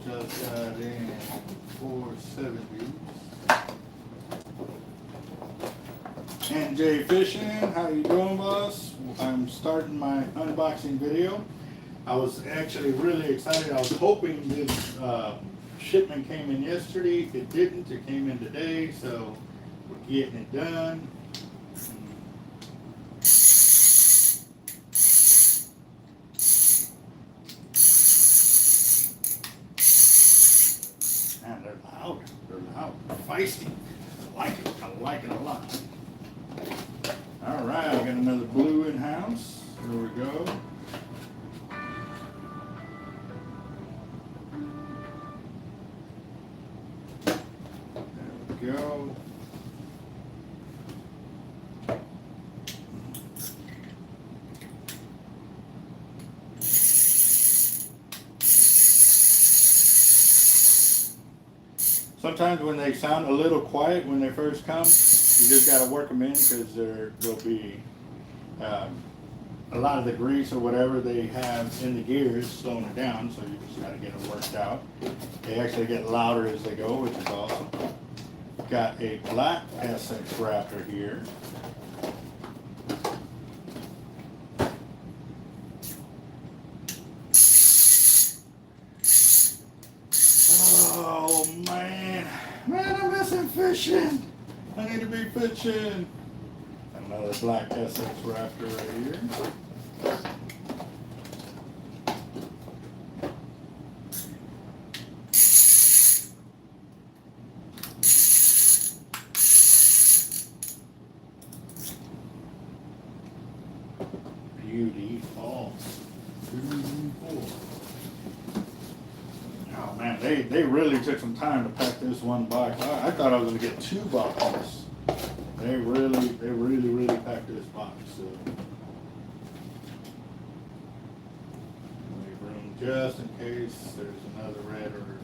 Just got in 470s. And Jay Fishing, how you doing, boss? I'm starting my unboxing video. I was actually really excited. I was hoping this shipment came in yesterday. It didn't. It came in today, so we're getting it done. Man, they're loud. They're loud. They're feisty. I like it. I like it a lot. All right, I got another blue in house. There we go. There we go. Sometimes when they sound a little quiet when they first come, you just got to work them in because there'll be a lot of the grease or whatever they have in the gears slowing it down, so you just got to get them worked out. They actually get louder as they go, which is awesome. Got a black SX Raptor here. Oh man, I'm missing fishing. I need to be fishing. Another black SX Raptor right here. Beautiful. Beautiful. Oh man, they really took some time to pack this one box. I thought I was gonna get 2 boxes. They really packed this box. So leave room just in case there's another red or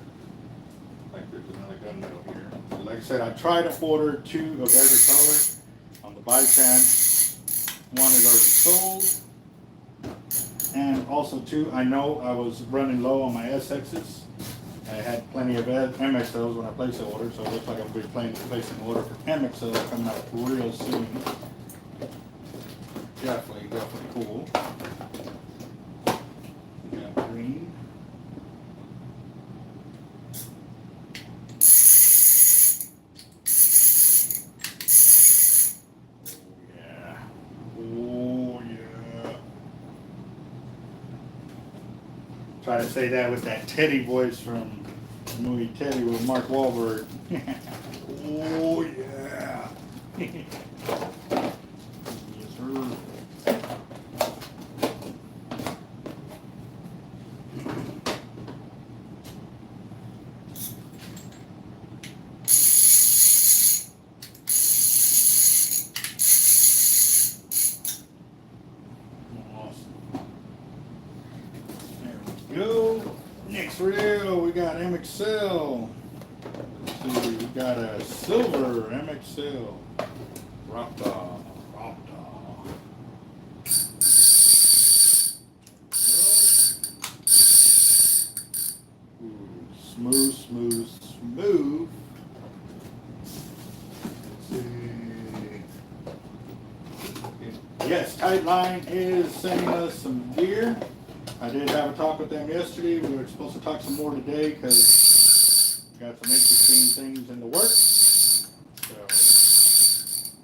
like there's another gunmetal here. So like I said, I tried to order 2 of every color on the by chance one is already sold. And also too, I know I was running low on my SXs. I had plenty of MXLs when I placed the order, so it looks like I'll be placing an order for MXL coming out real soon. Definitely cool. We got green. Yeah. Oh yeah. Try to say that with that Teddy voice from the movie Teddy with Mark Wahlberg. Oh yeah. Yes, sir. Go. Next reel, we got MXL. Let's see, we got a silver MXL. Raptor. Ooh, smooth. Let's see. Yes, Tightline is sending us some gear. I did have a talk with them yesterday. We were supposed to talk some more today because we got some interesting things in the works. So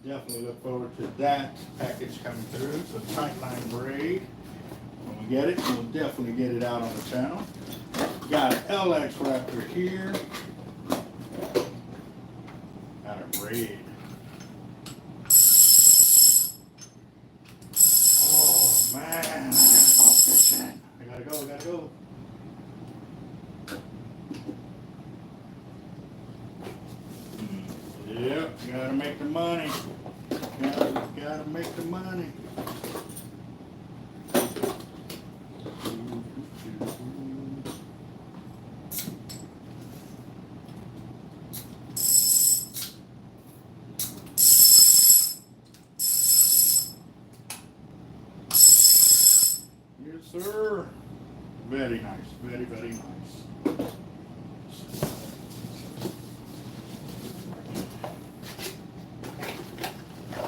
definitely look forward to that package coming through. So Tightline braid. When we get it, we'll definitely get it out on the channel. Got an LX Raptor here. Got a braid. Oh man. I gotta go. Yep, gotta make the money. Gotta make the money.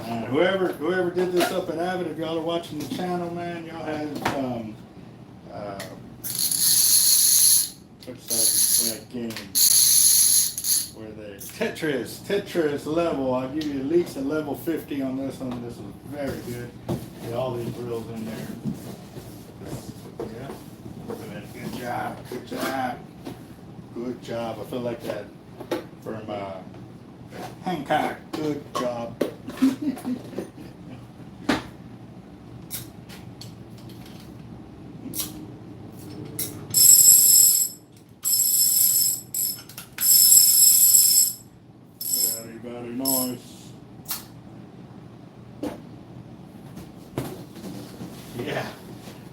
And whoever did this up at Avet, if y'all are watching the channel, man, y'all had what's that game where the Tetris level. I'll give you at least a level 50 on this one. This is very good. Get all these reels in there. Yeah. Good job. Good job. Good job. I feel like that from Hancock. Good job. Very nice. Yeah.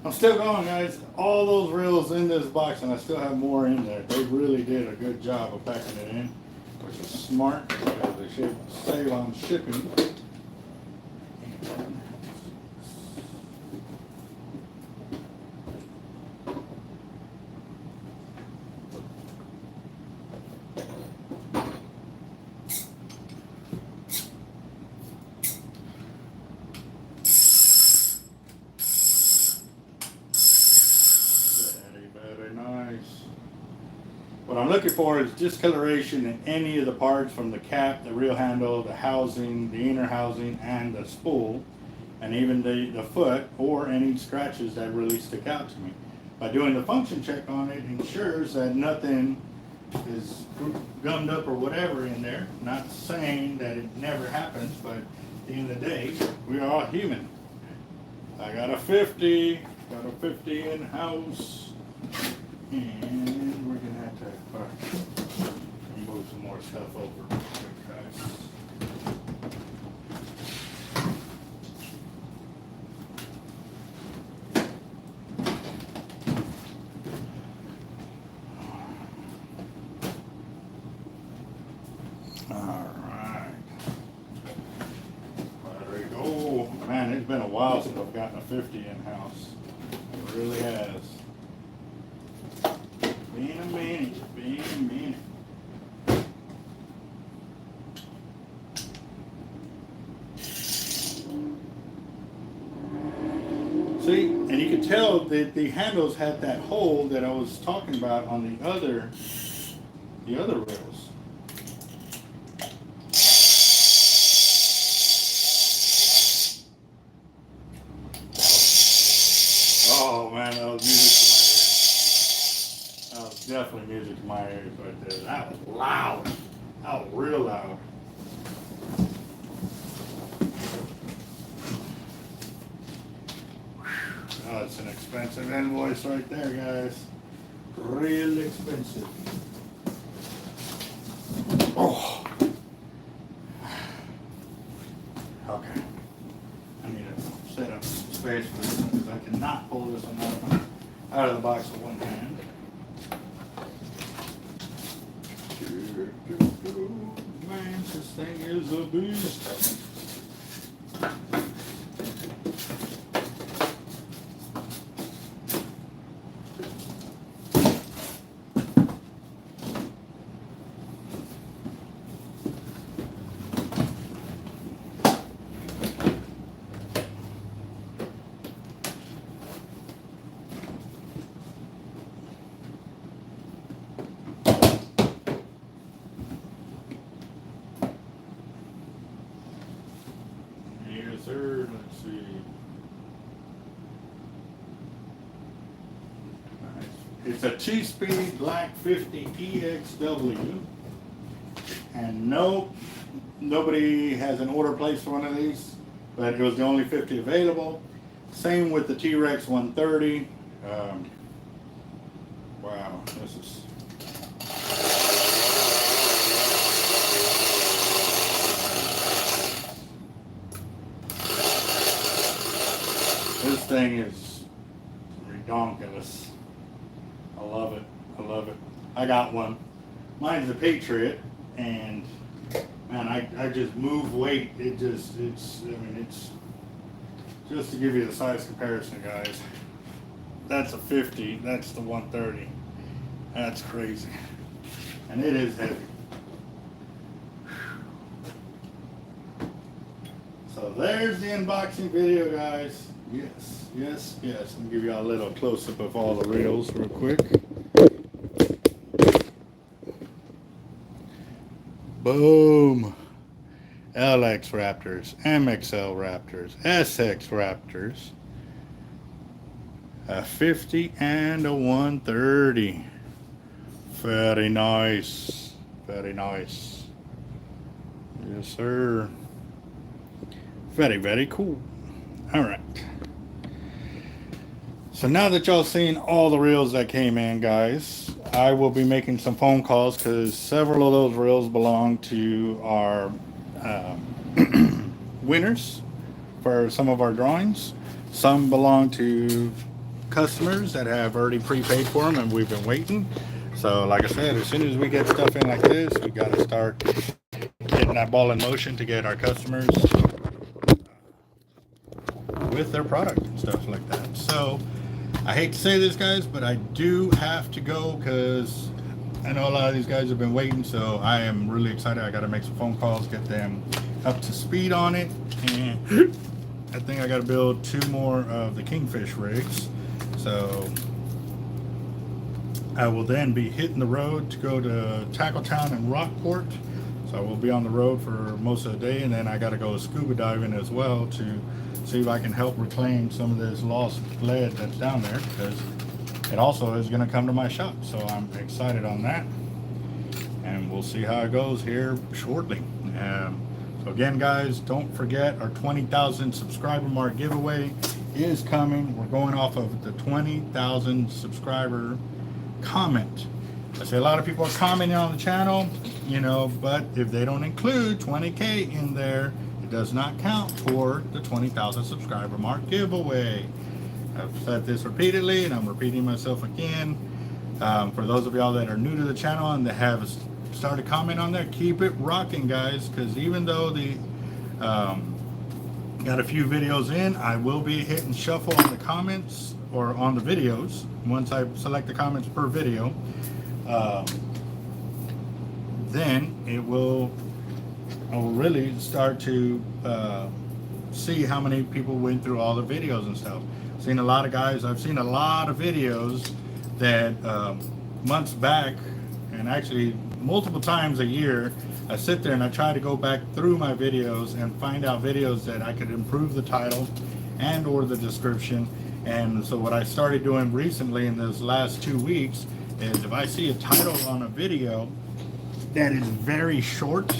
I'm still going, guys. All those reels in this box, and I still have more in there. They really did a good job of packing it in, which is smart because they should save on shipping. What I'm looking for is discoloration in any of the parts, from the cap, the reel handle, the housing, the inner housing, and the spool, and even the foot, or any scratches that really stick out to me. By doing the function check on it, ensures that nothing is gummed up or whatever in there. Not saying that it never happens, but at the end of the day, we are all human. I got a 50 in house. And we're gonna have to move some more stuff over, guys. All right. There we go. Man, it's been a while since I've gotten a 50 in house. It really has. Been a minute. See, and you can tell that the handles had that hole that I was talking about on the other reels. Oh man, that was music to my ears. That was definitely music to my ears right there. That was loud. That was real loud. Oh, it's an expensive invoice right there, guys. Real expensive. Oh. Okay. I need to set up some space for this one because I cannot pull this one out of the box with one hand. Man, this thing is a beast. Let's see. Nice. It's a 2-speed Black 50 EXW, and nobody has an order placed for one of these, but it was the only 50 available. Same with the T-Rex 130. Wow, this is. This thing is redonkulous. I love it. I love it. I got one. Mine's a Patriot, and man, I just move weight. It's just to give you the size comparison, guys. That's a 50. That's the 130. That's crazy. And it is heavy. So there's the unboxing video, guys. Yes, yes, yes. Let me give you all a little close-up of all the reels real quick. Boom. LX Raptors, MXL Raptors, SX Raptors. A 50 and a 130. Very nice. Very nice. Yes, sir. Very, very cool. All right. So now that y'all seen all the reels that came in, guys, I will be making some phone calls because several of those reels belong to our winners for some of our drawings. Some belong to customers that have already prepaid for them and we've been waiting. So like I said, as soon as we get stuff in like this, we got to start getting that ball in motion to get our customers with their product and stuff like that. So I hate to say this, guys, but I do have to go because I know a lot of these guys have been waiting. So I am really excited. I got to make some phone calls, get them up to speed on it. And I think I got to build 2 more of the KingFish rigs. So I will then be hitting the road to go to Tackletown and Rockport. So I will be on the road for most of the day, and then I got to go scuba diving as well to see if I can help reclaim some of this lost lead that's down there, because it also is going to come to my shop. So I'm excited on that, and we'll see how it goes here shortly. So again, guys, don't forget our 20,000 subscriber mark giveaway is coming. We're going off of the 20,000 subscriber comment. I see a lot of people are commenting on the channel, you know, but if they don't include 20K in there, it does not count for the 20,000 subscriber mark giveaway. I've said this repeatedly, and I'm repeating myself again. For those of y'all that are new to the channel and that have started commenting on there, keep it rocking, guys, because even though the got a few videos in, I will be hitting shuffle on the comments or on the videos once I select the comments per video. Then I will really start to see how many people went through all the videos and stuff. I've seen a lot of videos that months back, and actually multiple times a year, I sit there and I try to go back through my videos and find out videos that I could improve the title and or the description. And so what I started doing recently in those last 2 weeks is if I see a title on a video that is very short,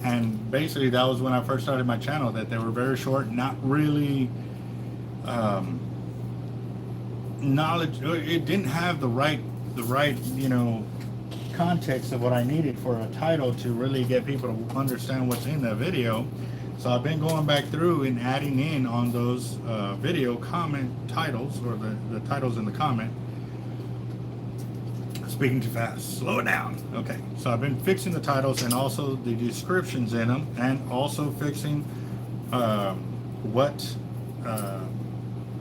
and basically that was when I first started my channel, that they were very short, not really knowledge, it didn't have the right you know, context of what I needed for a title to really get people to understand what's in the video. So I've been going back through and adding in on those video comment titles, or the titles in the comment. Speaking too fast, slow it down. Okay, so I've been fixing the titles and also the descriptions in them, and also fixing what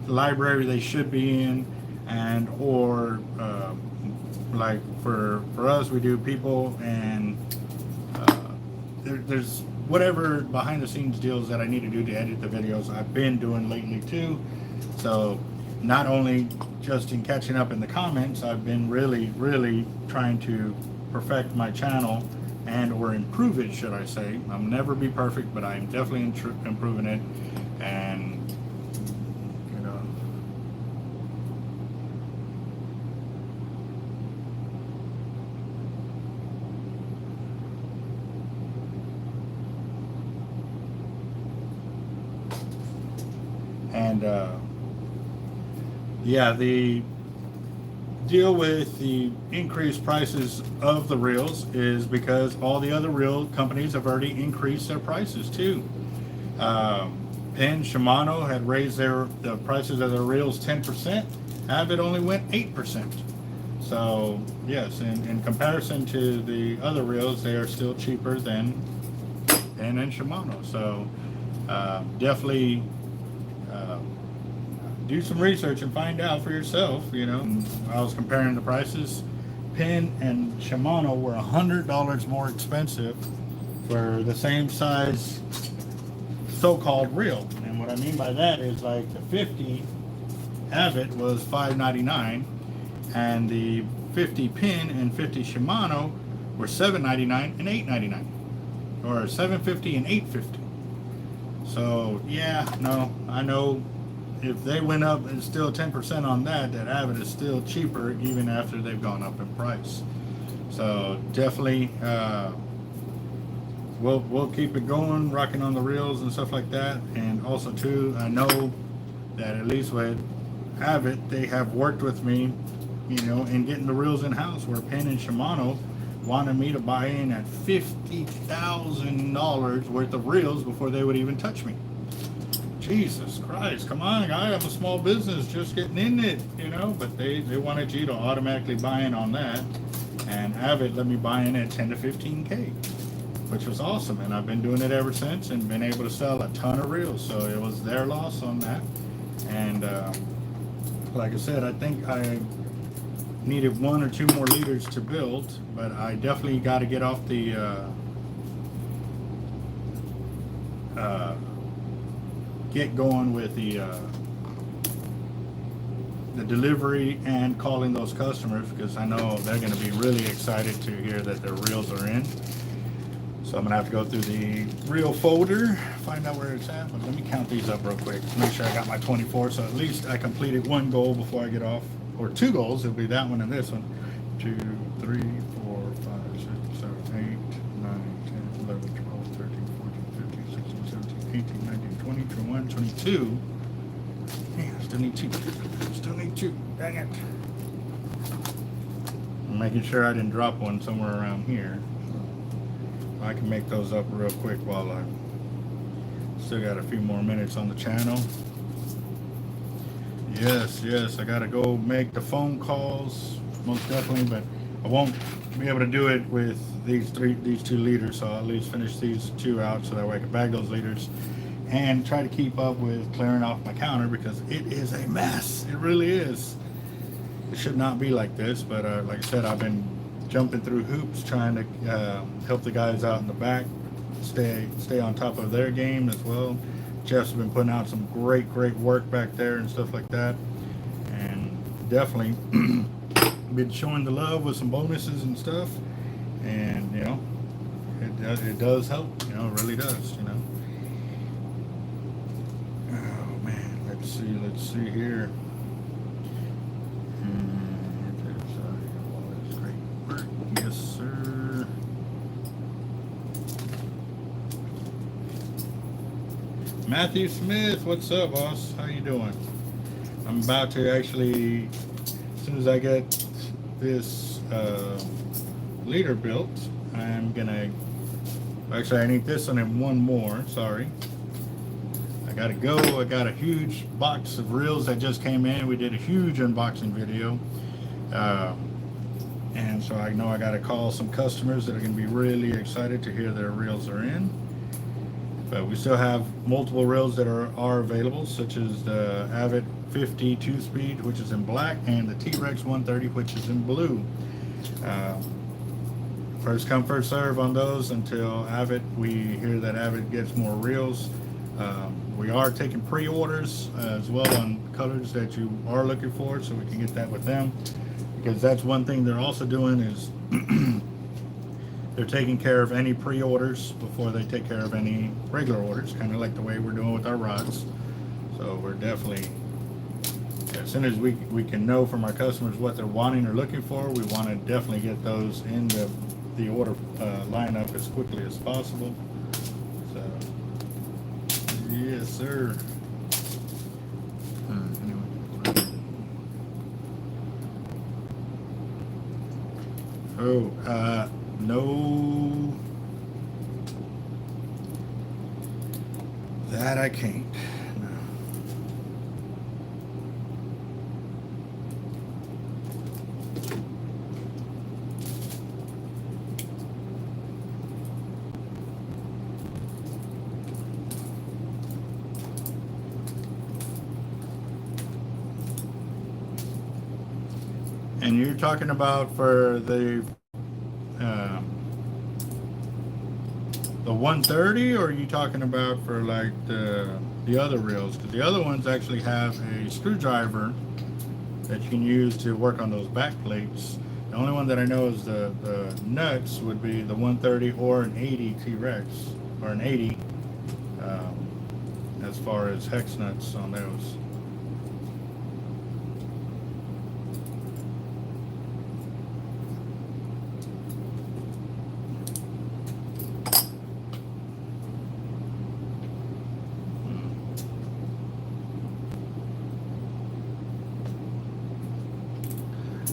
library they should be in, and or like for us, we do people, and there's whatever behind the scenes deals that I need to do to edit the videos I've been doing lately too. So not only just in catching up in the comments, I've been really trying to perfect my channel and or improve it, should I say. I'll never be perfect, but I'm definitely improving it. And you know, and yeah, the deal with the increased prices of the reels is because all the other reel companies have already increased their prices too. Penn, Shimano had raised the prices of their reels 10%. Avet only went 8%. So yes, in comparison to the other reels, they are still cheaper than Penn and Shimano. So definitely do some research and find out for yourself. You know, I was comparing the prices Penn and Shimano were $100 more expensive for the same size so-called reel. And what I mean by that is like the 50 Avet was $5.99 and the 50 Penn and 50 Shimano were $7.99 and $8.99, or $7.50 and $8.50. So yeah, no, I know if they went up and still 10% on that, that Avet is still cheaper even after they've gone up in price. So definitely we'll keep it going, rocking on the reels and stuff like that. And also too, I know that at least with Avet, they have worked with me, you know, in getting the reels in house, where Penn and Shimano wanted me to buy in at $50,000 worth of reels before they would even touch me. Jesus Christ, come on, I have a small business just getting in it, you know, but they wanted you to automatically buy in on that. And Avet let me buy in at 10 to 15K, which was awesome. And I've been doing it ever since and been able to sell a ton of reels. So it was their loss on that. And like I said, I think I needed 1 or 2 more liters to build, but I definitely got to get off the get going with the delivery and calling those customers, because I know they're going to be really excited to hear that their reels are in. So I'm gonna have to go through the reel folder, find out where it's at. But let me count these up real quick, make sure I got my 24. So at least I completed 1 goal before I get off, or 2 goals. It'll be that one and this one. 2, 3, 4, 5, 6, 7, 8, 9, 10, 11, 12, 13, 14, 15, 16, 17, 18, 19, 20, 21, 22. Yeah, I still need 2. Still need 2. Dang it. I'm making sure I didn't drop one somewhere around here. I can make those up real quick while I still got a few more minutes on the channel. Yes, I gotta go make the phone calls, most definitely, but I won't be able to do it with these 2 liters, so I'll at least finish these 2 out so that way I can bag those liters and try to keep up with clearing off my counter, because it is a mess. It really is. It should not be like this, but like I said, I've been jumping through hoops trying to help the guys out in the back stay on top of their game as well. Jeff's been putting out some great work back there and stuff like that, and definitely been showing the love with some bonuses and stuff. And you know, it does help, you know, it really does, you know. Oh man, let's see here. Yes, sir. Matthew Smith, what's up, boss? How you doing? I'm about to actually, as soon as I get this leader built, I'm gonna, actually I need this one and 1 more, sorry. I gotta go. I got a huge box of reels that just came in. We did a huge unboxing video. And so I know I got to call some customers that are going to be really excited to hear their reels are in. But we still have multiple reels that are available, such as the Avet 50 2-speed, which is in black, and the T-Rex 130, which is in blue. First come, first serve on those until Avet, we hear that Avet gets more reels. We are taking pre-orders as well on colors that you are looking for, so we can get that with them. Because that's one thing they're also doing is they're taking care of any pre-orders before they take care of any regular orders, kind of like the way we're doing with our rods. So we're definitely, as soon as we can know from our customers what they're wanting or looking for, we want to definitely get those in the order lineup as quickly as possible. So yes, sir. Anyway. Oh, no, that I can't. No. And you're talking about for the 130, or are you talking about for like the other reels? Because the other ones actually have a screwdriver that you can use to work on those back plates. The only one that I know is the nuts would be the 130 or an 80 T-Rex, or an 80, as far as hex nuts on those.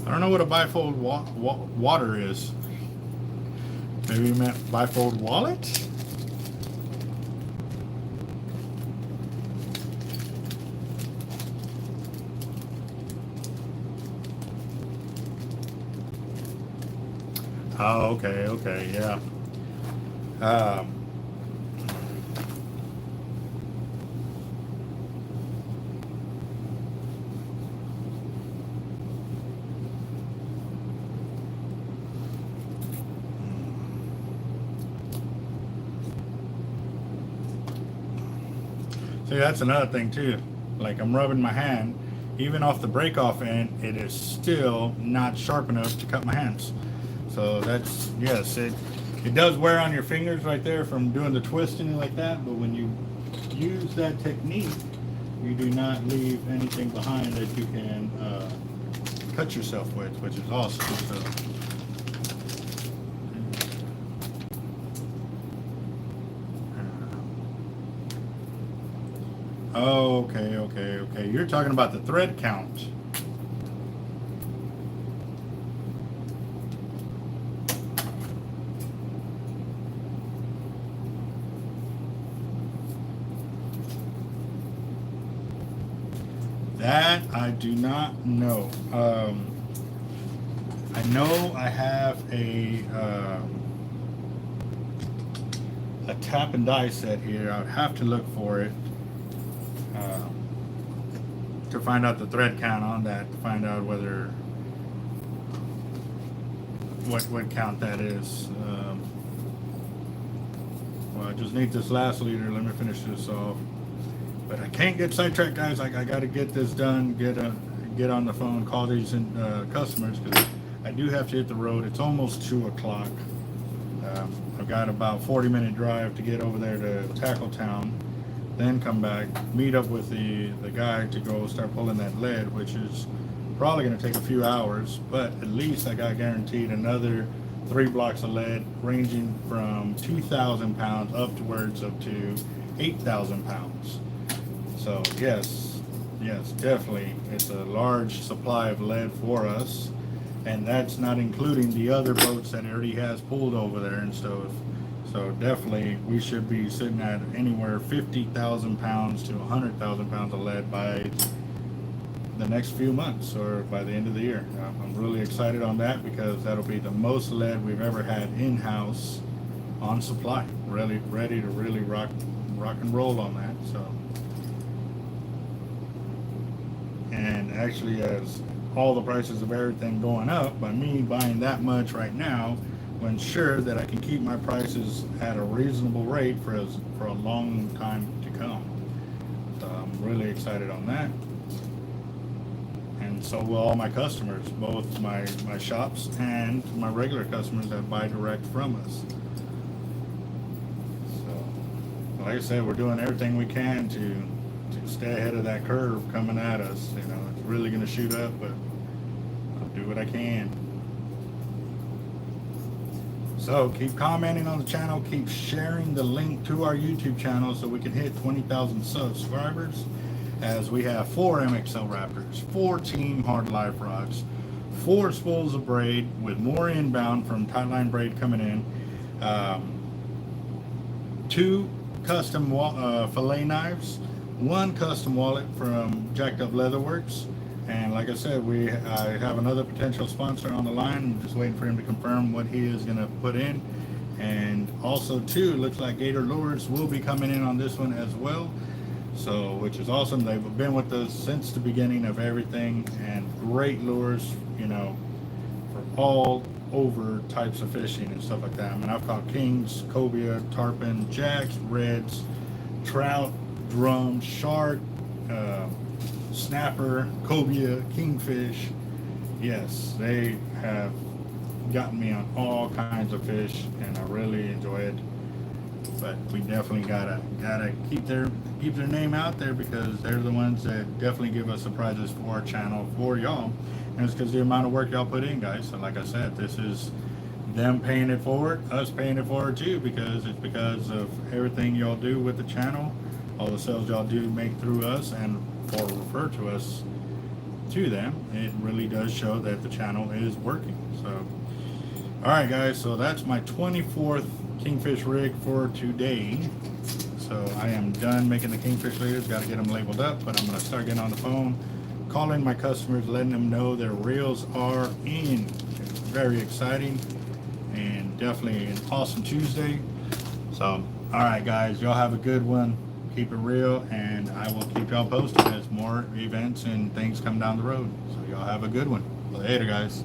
I don't know what a bifold water is. Maybe you meant bifold wallet? Oh, okay, yeah. See, that's another thing too. Like, I'm rubbing my hand, even off the break off end, it is still not sharp enough to cut my hands. So that's, yes, it does wear on your fingers right there from doing the twisting like that, but when you use that technique, you do not leave anything behind that you can cut yourself with, which is awesome. So, okay. You're talking about the thread count. That I do not know. I know I have a tap and die set here. I would have to look for it to find out the thread count on that, to find out whether what count that is. Well, I just need this last leader. Let me finish this off. But I can't get sidetracked, guys. I got to get this done. Get on the phone, call these customers, because I do have to hit the road. It's almost 2 o'clock. I've got about 40-minute drive to get over there to Tackletown, then come back, meet up with the guy to go start pulling that lead, which is probably going to take a few hours, but at least I got guaranteed another 3 blocks of lead, ranging from 2,000 pounds upwards up to 8,000 pounds. So yes, definitely, it's a large supply of lead for us, and that's not including the other boats that it already has pulled over there and stuff. So definitely, we should be sitting at anywhere 50,000 pounds to 100,000 pounds of lead by the next few months, or by the end of the year. I'm really excited on that, because that'll be the most lead we've ever had in-house on supply. Really ready to really rock and roll on that. So, and actually, as all the prices of everything going up, by me buying that much right now, will ensure that I can keep my prices at a reasonable rate for a long time to come. So I'm really excited on that. And so will all my customers, both my shops and my regular customers that buy direct from us. So, like I said, we're doing everything we can to stay ahead of that curve coming at us. You know, it's really going to shoot up, but I'll do what I can. So keep commenting on the channel, keep sharing the link to our YouTube channel so we can hit 20,000 subscribers, as we have 4 MXL Raptors, 4 Team Hard Life Rods, 4 spools of braid with more inbound from Tightline Braid coming in, 2 custom fillet knives, 1 custom wallet from Jacked Up Leatherworks, and like I said, I have another potential sponsor on the line. I'm just waiting for him to confirm what he is going to put in. And also, too, looks like Gator Lures will be coming in on this one as well. So, which is awesome. They've been with us since the beginning of everything, and great lures, you know, for all over types of fishing and stuff like that. I mean, I've caught kings, cobia, tarpon, jacks, reds, trout, drum, shark, snapper, cobia, kingfish. Yes, they have gotten me on all kinds of fish, and I really enjoy it. But we definitely gotta keep their name out there, because they're the ones that definitely give us surprises for our channel, for y'all. And it's because the amount of work y'all put in, guys. And like I said, this is them paying it forward, us paying it forward too, because it's because of everything y'all do with the channel, all the sales y'all do make through us and or refer to us to them. It really does show that the channel is working. So, all right, guys. So that's my 24th Kingfish rig for today. So I am done making the Kingfish leaders. Got to get them labeled up, but I'm going to start getting on the phone, calling my customers, letting them know their reels are in. It's very exciting and definitely an awesome Tuesday. So, all right, guys, y'all have a good one. Keep it real, and I will keep y'all posted as more events and things come down the road. So y'all have a good one. Later, guys.